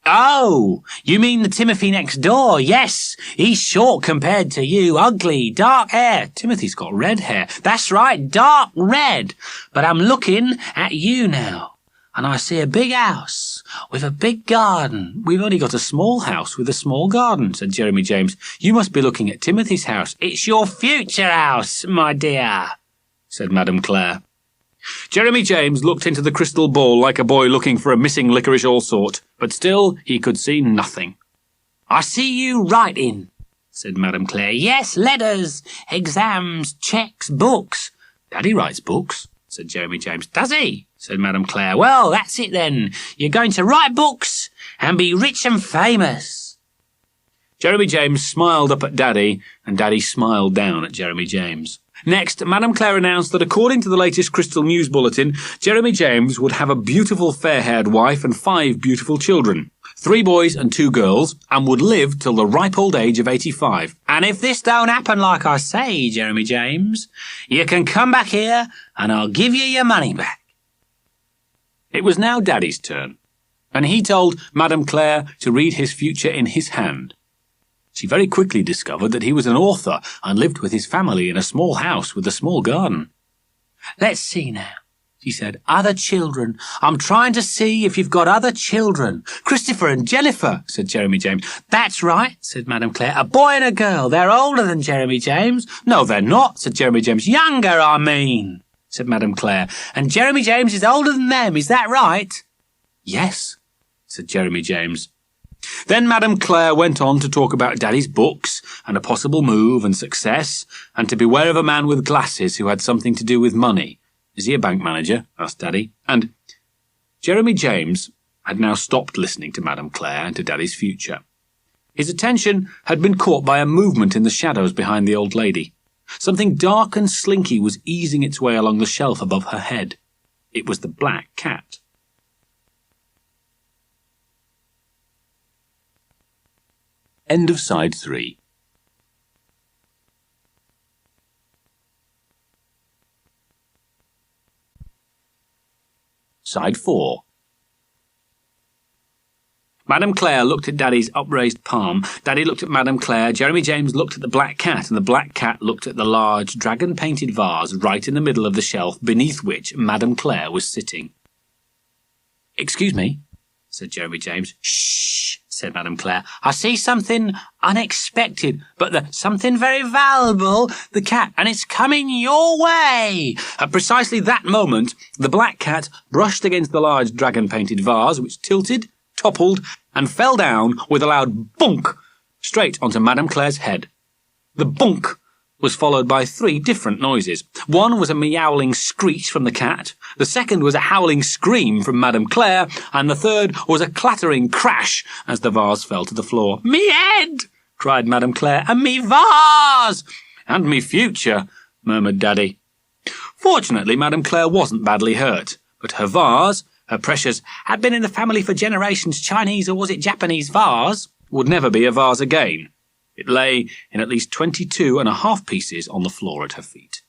"Oh, you mean the Timothy next door? Yes, he's short compared to you, ugly, dark hair." "Timothy's got red hair." "That's right, dark red. But I'm looking at you now, and I see a big house with a big garden." "We've only got a small house with a small garden," said Jeremy James. "You must be looking at Timothy's house." "It's your future house, my dear," said Madame Claire. Jeremy James looked into the crystal ball like a boy looking for a missing licorice allsort, but still he could see nothing. "I see you writing," said Madame Claire. "Yes, letters, exams, cheques, books." "Daddy writes books," said Jeremy James. "Does he?" said Madame Claire. "Well, that's it then. You're going to write books and be rich and famous." Jeremy James smiled up at Daddy, and Daddy smiled down at Jeremy James. Next, Madame Claire announced that according to the latest Crystal News Bulletin, Jeremy James would have a beautiful fair-haired wife and 5 beautiful children, 3 boys and 2 girls, and would live till the ripe old age of 85. "And if this don't happen like I say, Jeremy James, you can come back here and I'll give you your money back." It was now Daddy's turn, and he told Madame Claire to read his future in his hand. She very quickly discovered that he was an author and lived with his family in a small house with a small garden. "Let's see now," she said. "Other children. I'm trying to see if you've got other children." "Christopher and Jennifer," said Jeremy James. "That's right," said Madame Claire. "A boy and a girl. They're older than Jeremy James." "No, they're not," said Jeremy James. "Younger, I mean," said Madame Claire. "And Jeremy James is older than them. Is that right?" "Yes," said Jeremy James. Then Madame Claire went on to talk about Daddy's books and a possible move and success, and to beware of a man with glasses who had something to do with money. "Is he a bank manager?" asked Daddy. And Jeremy James had now stopped listening to Madame Claire and to Daddy's future. His attention had been caught by a movement in the shadows behind the old lady. Something dark and slinky was easing its way along the shelf above her head. It was the black cat. End of side 3. Side 4. Madame Claire looked at Daddy's upraised palm. Daddy looked at Madame Claire. Jeremy James looked at the black cat, and the black cat looked at the large, dragon-painted vase right in the middle of the shelf beneath which Madame Claire was sitting. "Excuse me," said Jeremy James. "Shh," said Madame Claire. "I see something unexpected, but something very valuable, the cat, and it's coming your way." At precisely that moment, the black cat brushed against the large dragon-painted vase, which tilted, toppled, and fell down with a loud bunk straight onto Madame Claire's head. The bunk was followed by 3 different noises. One was a meowling screech from the cat, the second was a howling scream from Madame Claire, and the third was a clattering crash as the vase fell to the floor. "Me head!" cried Madame Claire, "and me vase!" "And me future," murmured Daddy. Fortunately, Madame Claire wasn't badly hurt, but her vase, her precious, had been in the family for generations, Chinese or was it Japanese vase, would never be a vase again. It lay in at least 22.5 pieces on the floor at her feet.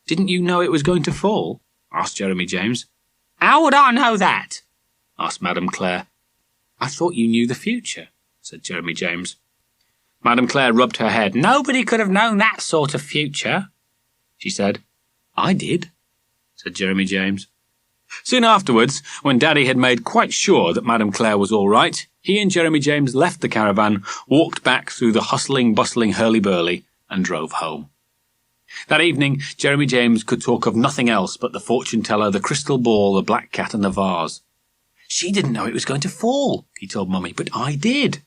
"Didn't you know it was going to fall?" asked Jeremy James. "How would I know that?" asked Madame Claire. "I thought you knew the future," said Jeremy James. Madame Claire rubbed her head. "Nobody could have known that sort of future," she said. "I did," said Jeremy James. Soon afterwards, when Daddy had made quite sure that Madame Claire was all right, he and Jeremy James left the caravan, walked back through the hustling, bustling hurly-burly, and drove home. That evening, Jeremy James could talk of nothing else but the fortune-teller, the crystal ball, the black cat, and the vase. "She didn't know it was going to fall," he told Mummy, "but I did."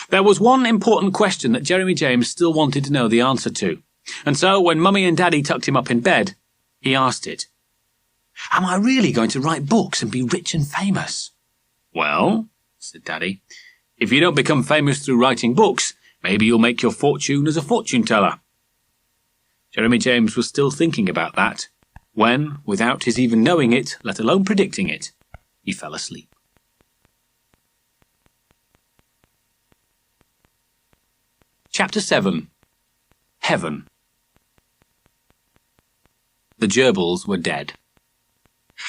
There was one important question that Jeremy James still wanted to know the answer to, and so when Mummy and Daddy tucked him up in bed, he asked it. "Am I really going to write books and be rich and famous?" "Well," said Daddy, "if you don't become famous through writing books, maybe you'll make your fortune as a fortune-teller." Jeremy James was still thinking about that when, without his even knowing it, let alone predicting it, he fell asleep. Chapter 7. Heaven. The Gerbils were dead.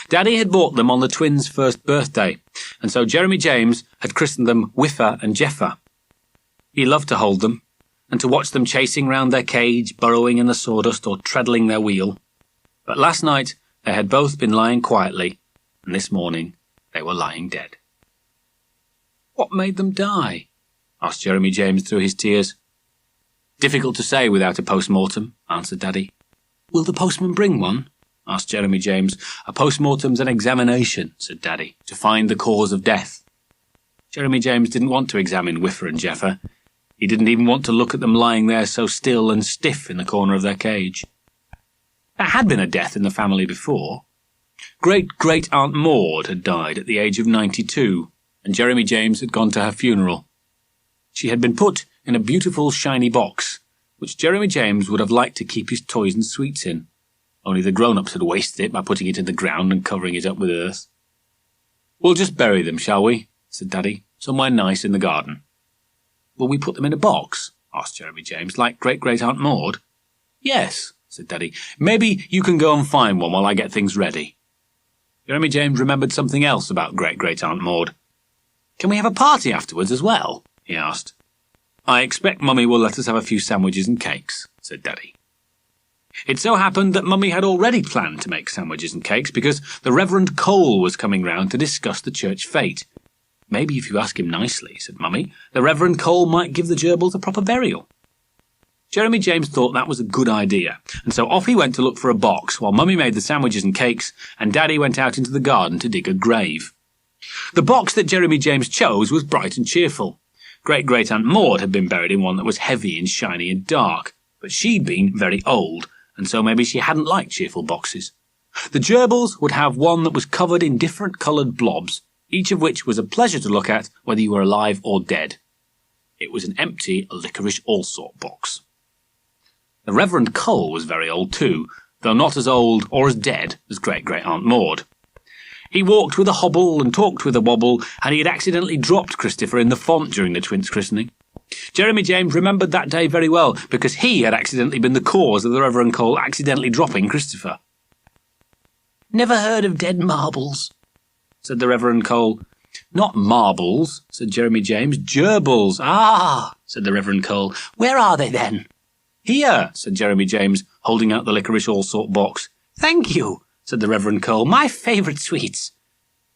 Daddy had bought them on the twins' first birthday, and so Jeremy James had christened them Whiffer and Jeffer. He loved to hold them, and to watch them chasing round their cage, burrowing in the sawdust or treadling their wheel. But last night they had both been lying quietly, and this morning they were lying dead. "What made them die?" asked Jeremy James through his tears. "Difficult to say without a post-mortem," answered Daddy. "Will the postman bring one?" asked Jeremy James. "A post-mortem's an examination," said Daddy, "to find the cause of death." Jeremy James didn't want to examine Whiffer and Jeffer. He didn't even want to look at them lying there so still and stiff in the corner of their cage. There had been a death in the family before. Great-great-aunt Maud had died at the age of 92, and Jeremy James had gone to her funeral. She had been put in a beautiful shiny box, which Jeremy James would have liked to keep his toys and sweets in. Only the grown-ups had wasted it by putting it in the ground and covering it up with earth. "We'll just bury them, shall we?" said Daddy. "Somewhere nice in the garden." "Will we put them in a box?" asked Jeremy James, "like Great-Great-Aunt Maud?" "Yes," said Daddy. "Maybe you can go and find one while I get things ready." Jeremy James remembered something else about Great-Great-Aunt Maud. "Can we have a party afterwards as well?" he asked. "I expect Mummy will let us have a few sandwiches and cakes," said Daddy. It so happened that Mummy had already planned to make sandwiches and cakes because the Reverend Cole was coming round to discuss the church fete. "Maybe if you ask him nicely," said Mummy, "the Reverend Cole might give the Gerbils a proper burial." Jeremy James thought that was a good idea, and so off he went to look for a box while Mummy made the sandwiches and cakes and Daddy went out into the garden to dig a grave. The box that Jeremy James chose was bright and cheerful. Great-Great-Aunt Maud had been buried in one that was heavy and shiny and dark, but she'd been very old, and so maybe she hadn't liked cheerful boxes. The Gerbils would have one that was covered in different coloured blobs, each of which was a pleasure to look at whether you were alive or dead. It was an empty licorice allsort box. The Reverend Cole was very old too, though not as old or as dead as Great-Great-Aunt Maud. He walked with a hobble and talked with a wobble, and he had accidentally dropped Christopher in the font during the twins' christening. Jeremy James remembered that day very well, because he had accidentally been the cause of the Reverend Cole accidentally dropping Christopher. "Never heard of dead marbles," said the Reverend Cole. "Not marbles," said Jeremy James. "Gerbils." "Ah," said the Reverend Cole. "Where are they then?" "Here," said Jeremy James, holding out the licorice all-sort box. "Thank you," said the Reverend Cole. "My favourite sweets."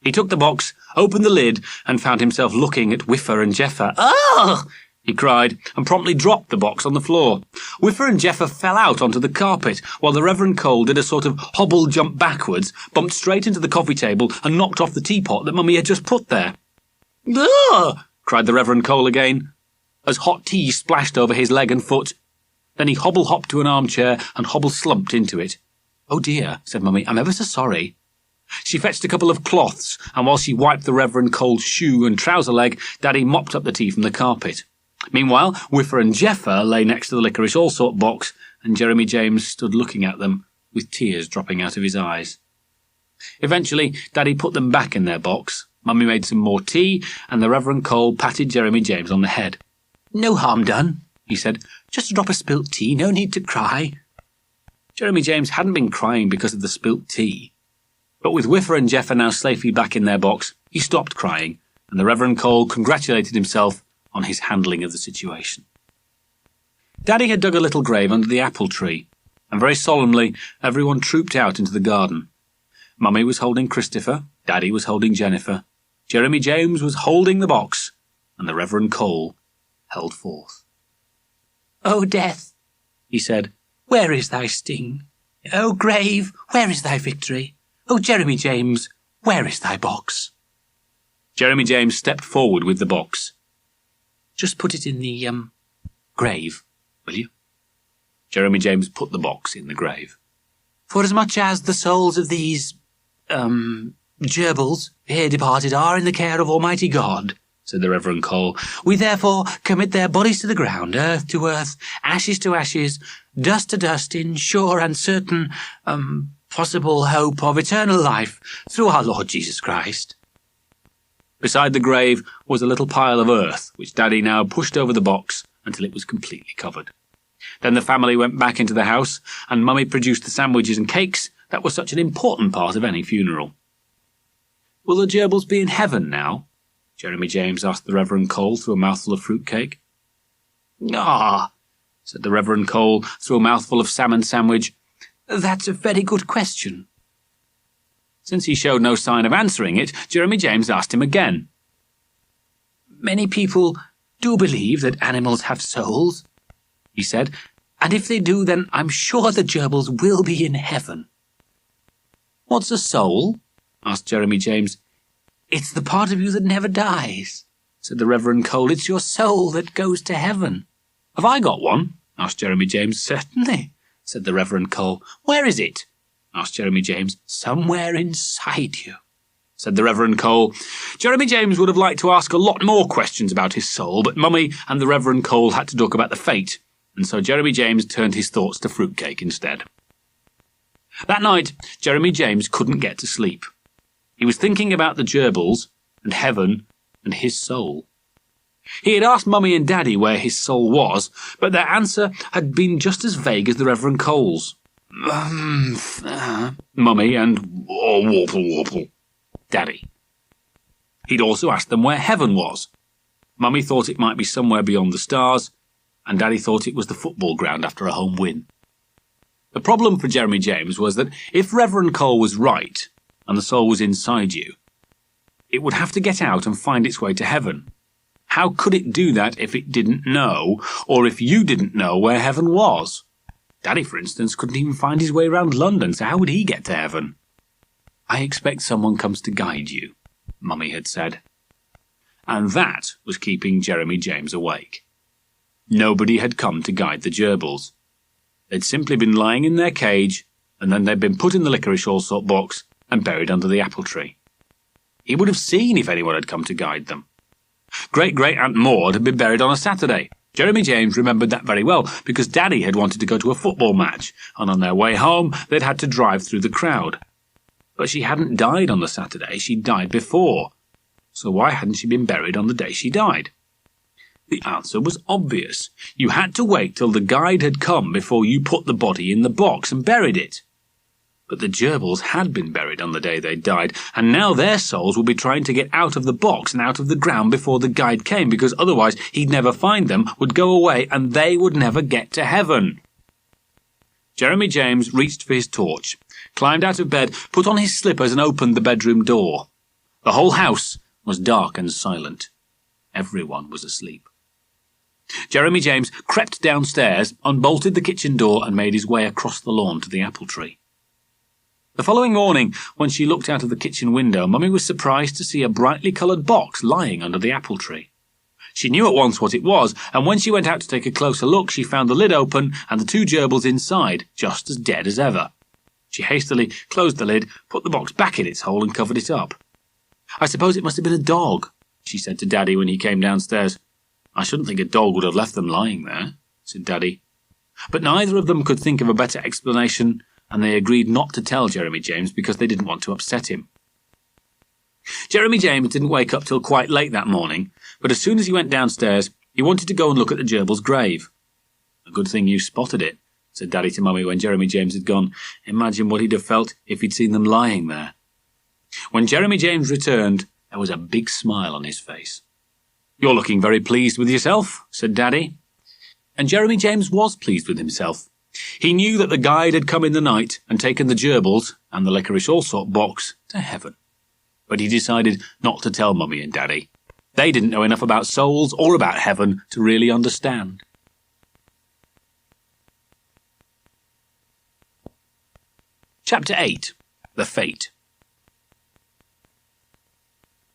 He took the box, opened the lid, and found himself looking at Whiffer and Jeffer. "Ugh!" he cried, and promptly dropped the box on the floor. Whiffer and Jeffer fell out onto the carpet, while the Reverend Cole did a sort of hobble jump backwards, bumped straight into the coffee table, and knocked off the teapot that Mummy had just put there. "Ugh!" cried the Reverend Cole again, as hot tea splashed over his leg and foot. Then he hobble-hopped to an armchair and hobble-slumped into it. "Oh dear," said Mummy, "I'm ever so sorry." She fetched a couple of cloths, and while she wiped the Reverend Cole's shoe and trouser leg, Daddy mopped up the tea from the carpet. Meanwhile, Whiffer and Jeffer lay next to the licorice all-sort box, and Jeremy James stood looking at them, with tears dropping out of his eyes. Eventually, Daddy put them back in their box. Mummy made some more tea, and the Reverend Cole patted Jeremy James on the head. "No harm done," he said. "Just a drop of spilt tea, no need to cry." Jeremy James hadn't been crying because of the spilt tea. But with Whiffer and Jeffer now safely back in their box, he stopped crying, and the Reverend Cole congratulated himself on his handling of the situation. Daddy had dug a little grave under the apple tree, and very solemnly everyone trooped out into the garden. Mummy was holding Christopher, Daddy was holding Jennifer, Jeremy James was holding the box, and the Reverend Cole held forth. "O death," he said, "where is thy sting? O grave, where is thy victory? O Jeremy James, where is thy box?" Jeremy James stepped forward with the box. "Just put it in the, grave, will you?" Jeremy James put the box in the grave. "Forasmuch as the souls of these, Gerbils, here departed, are in the care of Almighty God," said the Reverend Cole, "we therefore commit their bodies to the ground, earth to earth, ashes to ashes, dust to dust, in sure and certain, possible hope of eternal life, through our Lord Jesus Christ." Beside the grave was a little pile of earth, which Daddy now pushed over the box until it was completely covered. Then the family went back into the house, and Mummy produced the sandwiches and cakes that were such an important part of any funeral. "Will the Gerbils be in heaven now?" Jeremy James asked the Reverend Cole through a mouthful of fruitcake. "Ah," said the Reverend Cole through a mouthful of salmon sandwich, "that's a very good question." Since he showed no sign of answering it, Jeremy James asked him again. "Many people do believe that animals have souls," he said, "and if they do, then I'm sure the Gerbils will be in heaven." "What's a soul?" asked Jeremy James. "It's the part of you that never dies," said the Reverend Cole. "It's your soul that goes to heaven." "Have I got one?" asked Jeremy James. "Certainly," said the Reverend Cole. "Where is it?" asked Jeremy James. "Somewhere inside you," said the Reverend Cole. Jeremy James would have liked to ask a lot more questions about his soul, but Mummy and the Reverend Cole had to talk about the fate, and so Jeremy James turned his thoughts to fruitcake instead. That night, Jeremy James couldn't get to sleep. He was thinking about the Gerbils, and heaven, and his soul. He had asked Mummy and Daddy where his soul was, but their answer had been just as vague as the Reverend Cole's. Mummy and wobble. Daddy. He'd also asked them where heaven was. Mummy thought it might be somewhere beyond the stars, and Daddy thought it was the football ground after a home win. The problem for Jeremy James was that if Reverend Cole was right, and the soul was inside you, it would have to get out and find its way to heaven. How could it do that if it didn't know, or if you didn't know where heaven was? Daddy, for instance, couldn't even find his way around London, so how would he get to heaven? "I expect someone comes to guide you," Mummy had said. And that was keeping Jeremy James awake. Nobody had come to guide the Gerbils. They'd simply been lying in their cage, and then they'd been put in the licorice all-sort box and buried under the apple tree. He would have seen if anyone had come to guide them. Great-Great-Aunt Maud had been buried on a Saturday, Jeremy James remembered that very well because Daddy had wanted to go to a football match, and on their way home they'd had to drive through the crowd. But she hadn't died on the Saturday, she'd died before. So why hadn't she been buried on the day she died? The answer was obvious. You had to wait till the guide had come before you put the body in the box and buried it. But the Gerbils had been buried on the day they died, and now their souls would be trying to get out of the box and out of the ground before the guide came, because otherwise he'd never find them, would go away, and they would never get to heaven. Jeremy James reached for his torch, climbed out of bed, put on his slippers and opened the bedroom door. The whole house was dark and silent. Everyone was asleep. Jeremy James crept downstairs, unbolted the kitchen door and made his way across the lawn to the apple tree. The following morning, when she looked out of the kitchen window, Mummy was surprised to see a brightly coloured box lying under the apple tree. She knew at once what it was, and when she went out to take a closer look, she found the lid open and the two gerbils inside, just as dead as ever. She hastily closed the lid, put the box back in its hole and covered it up. "I suppose it must have been a dog," she said to Daddy when he came downstairs. "I shouldn't think a dog would have left them lying there," said Daddy. But neither of them could think of a better explanation, and they agreed not to tell Jeremy James because they didn't want to upset him. Jeremy James didn't wake up till quite late that morning, but as soon as he went downstairs, he wanted to go and look at the Gerbils' grave. "A good thing you spotted it," said Daddy to Mummy when Jeremy James had gone. "Imagine what he'd have felt if he'd seen them lying there." When Jeremy James returned, there was a big smile on his face. "You're looking very pleased with yourself," said Daddy. And Jeremy James was pleased with himself. He knew that the guide had come in the night and taken the Gerbils and the licorice allsort box to heaven. But he decided not to tell Mummy and Daddy. They didn't know enough about souls or about heaven to really understand. Chapter 8. The Fete.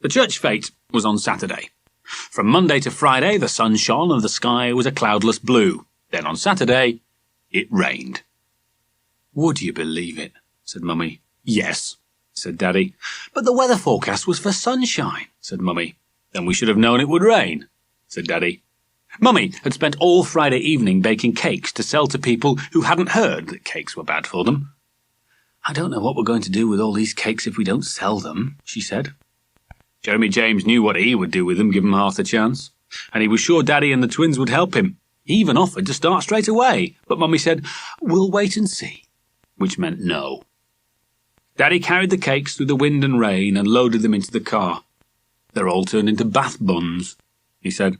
The church fete was on Saturday. From Monday to Friday the sun shone and the sky was a cloudless blue. Then on Saturday it rained. "Would you believe it?" said Mummy. "Yes," said Daddy. "But the weather forecast was for sunshine," said Mummy. "Then we should have known it would rain," said Daddy. Mummy had spent all Friday evening baking cakes to sell to people who hadn't heard that cakes were bad for them. "I don't know what we're going to do with all these cakes if we don't sell them," she said. Jeremy James knew what he would do with them, given half the chance, and he was sure Daddy and the twins would help him. He even offered to start straight away, but Mummy said, "We'll wait and see," which meant no. Daddy carried the cakes through the wind and rain and loaded them into the car. "They're all turned into bath buns," he said,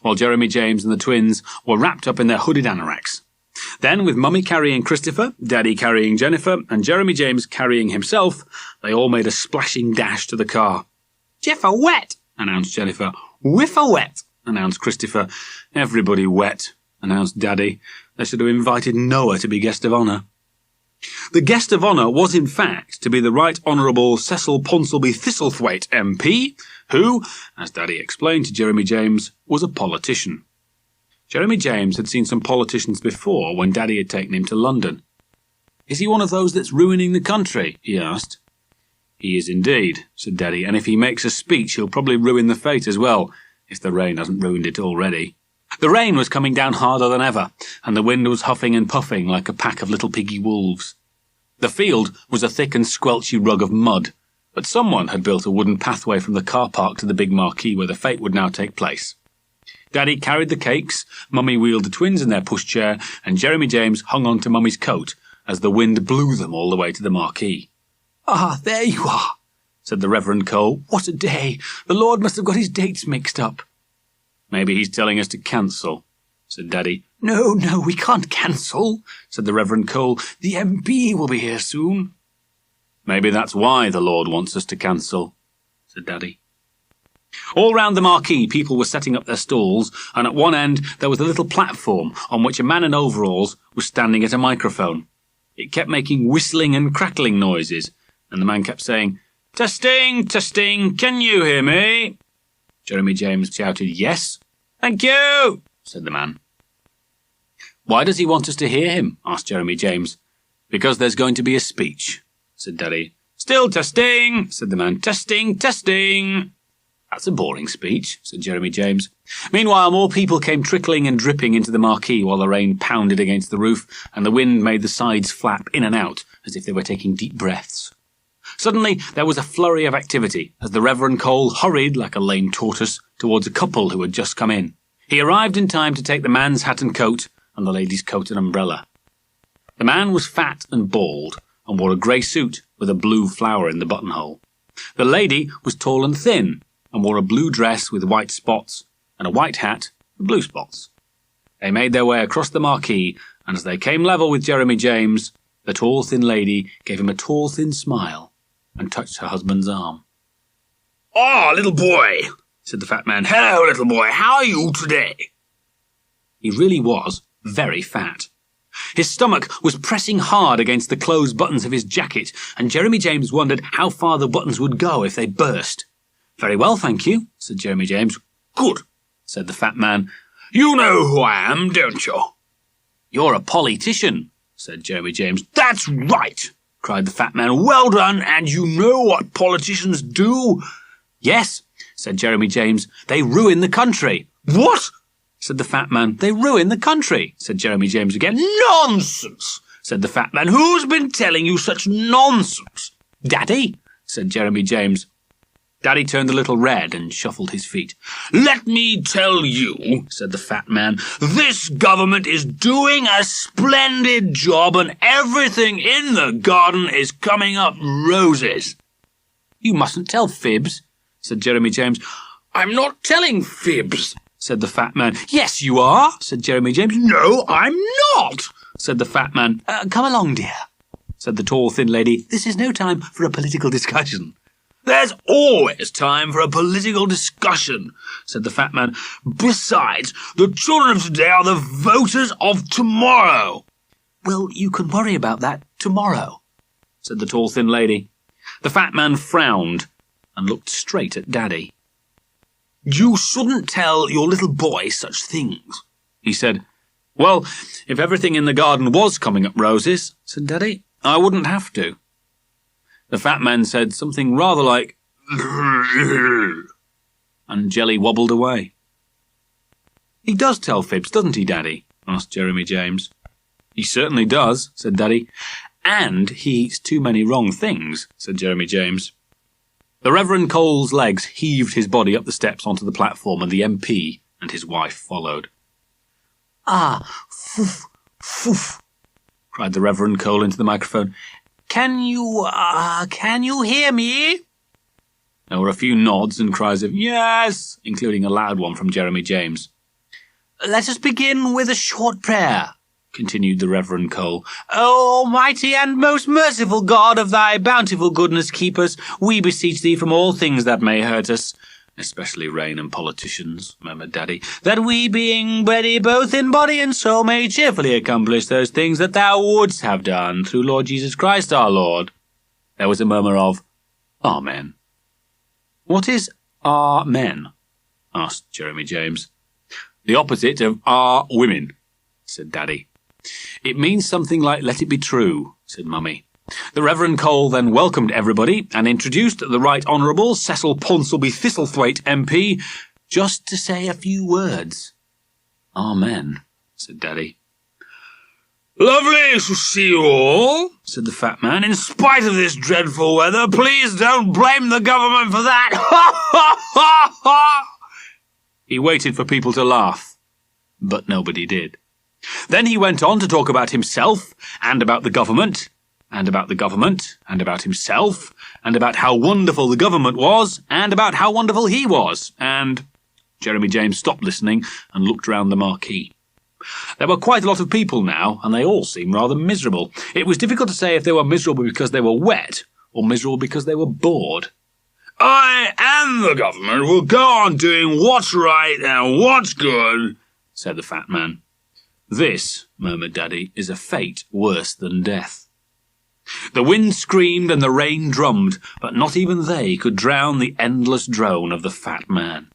while Jeremy James and the twins were wrapped up in their hooded anoraks. Then, with Mummy carrying Christopher, Daddy carrying Jennifer, and Jeremy James carrying himself, they all made a splashing dash to the car. "Jeffer wet," announced Jennifer. "Whiffer wet," announced Christopher. "Everybody wet," announced Daddy. They should have invited Noah to be guest of honour. The guest of honour was in fact to be the Right Honourable Cecil Ponsonby Thistlethwaite MP, who, as Daddy explained to Jeremy James, was a politician. Jeremy James had seen some politicians before when Daddy had taken him to London. "Is he one of those that's ruining the country?" he asked. "He is indeed," said Daddy, "and if he makes a speech he'll probably ruin the fete as well, if the rain hasn't ruined it already." The rain was coming down harder than ever, and the wind was huffing and puffing like a pack of little piggy wolves. The field was a thick and squelchy rug of mud, but someone had built a wooden pathway from the car park to the big marquee where the fete would now take place. Daddy carried the cakes, Mummy wheeled the twins in their pushchair, and Jeremy James hung on to Mummy's coat as the wind blew them all the way to the marquee. "Ah, there you are," said the Reverend Cole. "What a day! The Lord must have got his dates mixed up." "Maybe he's telling us to cancel," said Daddy. No, we can't cancel," said the Reverend Cole. "The MP will be here soon." "Maybe that's why the Lord wants us to cancel," said Daddy. All round the marquee people were setting up their stalls, and at one end there was a little platform on which a man in overalls was standing at a microphone. It kept making whistling and crackling noises, and the man kept saying, "Testing, testing, can you hear me?" Jeremy James shouted, "Yes." "Thank you," said the man. "Why does he want us to hear him?" asked Jeremy James. "Because there's going to be a speech," said Daddy. "Still testing," said the man. "Testing, testing." "That's a boring speech," said Jeremy James. Meanwhile, more people came trickling and dripping into the marquee while the rain pounded against the roof and the wind made the sides flap in and out as if they were taking deep breaths. Suddenly, there was a flurry of activity as the Reverend Cole hurried like a lame tortoise towards a couple who had just come in. He arrived in time to take the man's hat and coat and the lady's coat and umbrella. The man was fat and bald and wore a grey suit with a blue flower in the buttonhole. The lady was tall and thin and wore a blue dress with white spots and a white hat with blue spots. They made their way across the marquee, and as they came level with Jeremy James, the tall thin lady gave him a tall thin smile and touched her husband's arm. "Ah, little boy," said the fat man. "Hello, little boy, how are you today?" He really was very fat. His stomach was pressing hard against the closed buttons of his jacket, and Jeremy James wondered how far the buttons would go if they burst. "Very well, thank you," said Jeremy James. "Good," said the fat man. "You know who I am, don't you?" "You're a politician," said Jeremy James. "That's right," cried the fat man. "Well done, and you know what politicians do?" "Yes," said Jeremy James. "They ruin the country." "What?" said the fat man. "They ruin the country," said Jeremy James again. "Nonsense," said the fat man. "Who's been telling you such nonsense?" "Daddy," said Jeremy James. Daddy turned a little red and shuffled his feet. "Let me tell you," said the fat man, "this government is doing a splendid job and everything in the garden is coming up roses." "You mustn't tell fibs," said Jeremy James. "I'm not telling fibs," said the fat man. "Yes, you are," said Jeremy James. "No, I'm not," said the fat man. "Come along, dear," said the tall, thin lady. "This is no time for a political discussion." "There's always time for a political discussion," said the fat man. "Besides, the children of today are the voters of tomorrow." "Well, you can worry about that tomorrow," said the tall, thin lady. The fat man frowned and looked straight at Daddy. "You shouldn't tell your little boy such things," he said. "Well, if everything in the garden was coming up roses," said Daddy, "I wouldn't have to." The fat man said something rather like, and Jelly wobbled away. "He does tell fibs, doesn't he, Daddy?" asked Jeremy James. "He certainly does," said Daddy. "And he eats too many wrong things," said Jeremy James. The Reverend Cole's legs heaved his body up the steps onto the platform, and the MP and his wife followed. "Ah, foof, foof," cried the Reverend Cole into the microphone. Can you hear me?" There were a few nods and cries of "Yes," including a loud one from Jeremy James. "Let us begin with a short prayer," continued the Reverend Cole. "O Almighty and most merciful God, of thy bountiful goodness keep us, we beseech thee, from all things that may hurt us, especially rain and politicians," murmured Daddy, "that we, being ready both in body and soul, may cheerfully accomplish those things that thou wouldst have done, through Lord Jesus Christ our Lord." There was a murmur of "Amen." "What is Amen?" asked Jeremy James. "The opposite of Are Women," said Daddy. "It means something like let it be true," said Mummy. The Reverend Cole then welcomed everybody and introduced the Right Honourable Cecil Ponsonby Thistlethwaite MP, just to say a few words. "Amen," said Daddy. "Lovely to see you all," said the fat man. "In spite of this dreadful weather, please don't blame the government for that. Ha, ha, ha, ha." He waited for people to laugh, but nobody did. Then he went on to talk about himself, and about the government, and about the government, and about himself, and about how wonderful the government was, and about how wonderful he was, and Jeremy James stopped listening and looked round the marquee. There were quite a lot of people now, and they all seemed rather miserable. It was difficult to say if they were miserable because they were wet, or miserable because they were bored. "I and the government will go on doing what's right and what's good," said the fat man. "This," murmured Daddy, "is a fate worse than death." The wind screamed and the rain drummed, but not even they could drown the endless drone of the fat man.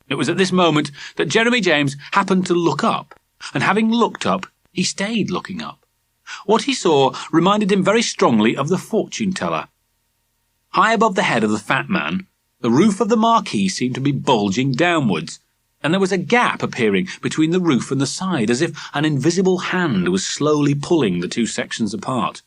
It was at this moment that Jeremy James happened to look up, and having looked up, he stayed looking up. What he saw reminded him very strongly of the fortune-teller. High above the head of the fat man The roof of the Marquee seemed to be bulging downwards, and there was a gap appearing between the roof and the side, as if an invisible hand was slowly pulling the two sections apart.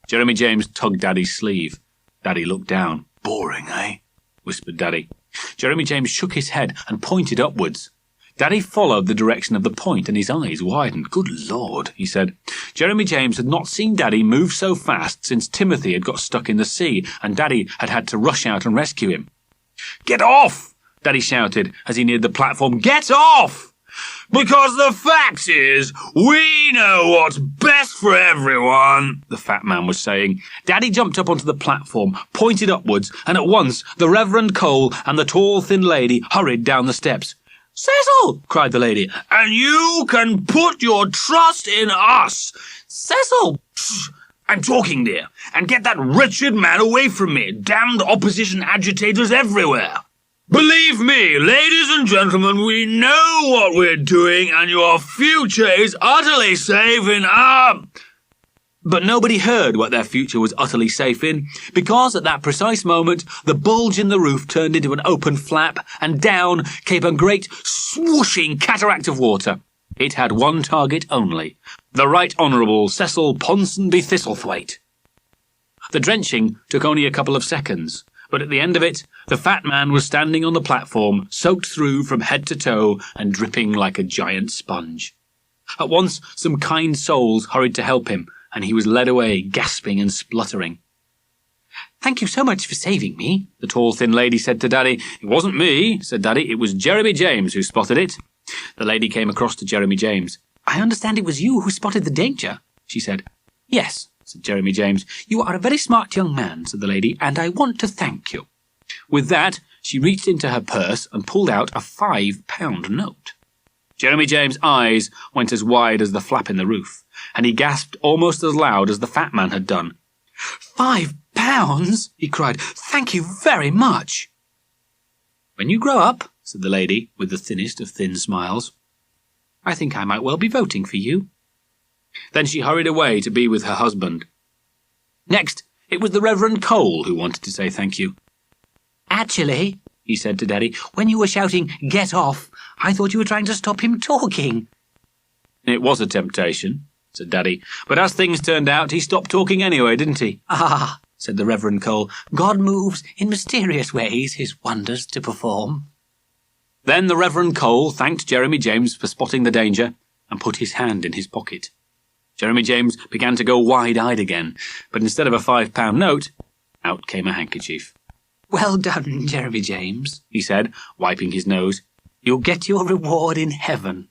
Jeremy James tugged Daddy's sleeve. Daddy looked down. "Boring, eh?" whispered Daddy. Jeremy James shook his head and pointed upwards. Daddy followed the direction of the point, and his eyes widened. "Good Lord," he said. Jeremy James had not seen Daddy move so fast since Timothy had got stuck in the sea, and Daddy had had to rush out and rescue him. "Get off!" Daddy shouted as he neared the platform. "Get off! Because the fact is, we know what's best for everyone," the fat man was saying. Daddy jumped up onto the platform, pointed upwards, and at once the Reverend Cole and the tall, thin lady hurried down the steps. "Cecil!" cried the lady. "And you can put your trust in us." "Cecil!" "I'm talking, dear. And get that wretched man away from me. Damned opposition agitators everywhere. Believe me, ladies and gentlemen, we know what we're doing, and your future is utterly safe in our..." But nobody heard what their future was utterly safe in, because at that precise moment, the bulge in the roof turned into an open flap, and down came a great swooshing cataract of water. It had one target only, the Right Honourable Cecil Ponsonby Thistlethwaite. The drenching took only a couple of seconds, but at the end of it, the fat man was standing on the platform, soaked through from head to toe and dripping like a giant sponge. At once, some kind souls hurried to help him, and he was led away, gasping and spluttering. "Thank you so much for saving me," the tall, thin lady said to Daddy. "It wasn't me," said Daddy. "It was Jeremy James who spotted it." The lady came across to Jeremy James. "I understand it was you who spotted the danger," she said. "Yes," said Jeremy James. "You are a very smart young man," said the lady, "and I want to thank you." With that, she reached into her purse and pulled out a £5 note. Jeremy James' eyes went as wide as the flap in the roof, and he gasped almost as loud as the fat man had done. £5? he cried. "Thank you very much." "When you grow up," said the lady, with the thinnest of thin smiles, "I think I might well be voting for you." Then she hurried away to be with her husband. Next, it was the Reverend Cole who wanted to say thank you. "Actually," he said to Daddy, "when you were shouting, 'Get off,' I thought you were trying to stop him talking." "It was a temptation," said Daddy, "but as things turned out, he stopped talking anyway, didn't he?" "Ah," said the Reverend Cole, "God moves in mysterious ways his wonders to perform." Then the Reverend Cole thanked Jeremy James for spotting the danger and put his hand in his pocket. Jeremy James began to go wide-eyed again, but instead of a £5 note, out came a handkerchief. "Well done, Jeremy James," he said, wiping his nose. "You'll get your reward in heaven."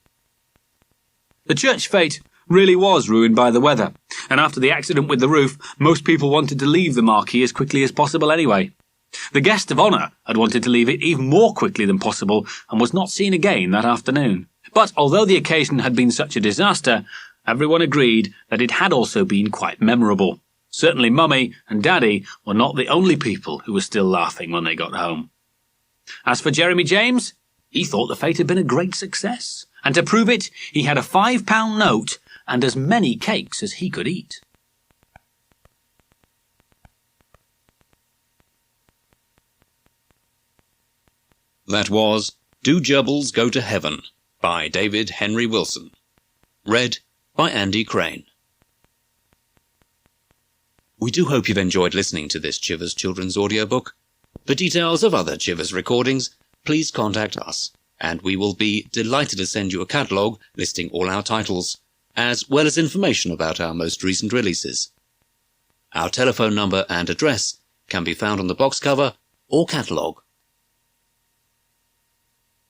The church fete really was ruined by the weather, and after the accident with the roof, most people wanted to leave the Marquee as quickly as possible anyway. The guest of honour had wanted to leave it even more quickly than possible and was not seen again that afternoon. But although the occasion had been such a disaster, everyone agreed that it had also been quite memorable. Certainly Mummy and Daddy were not the only people who were still laughing when they got home. As for Jeremy James, he thought the fete had been a great success, and to prove it, he had a £5 note and as many cakes as he could eat. That was Do Gerbils Go to Heaven by David Henry Wilson. Read by Andy Crane. We do hope you've enjoyed listening to this Chivers Children's audiobook. For details of other Chivers recordings, please contact us, and we will be delighted to send you a catalogue listing all our titles, as well as information about our most recent releases. Our telephone number and address can be found on the box cover or catalogue.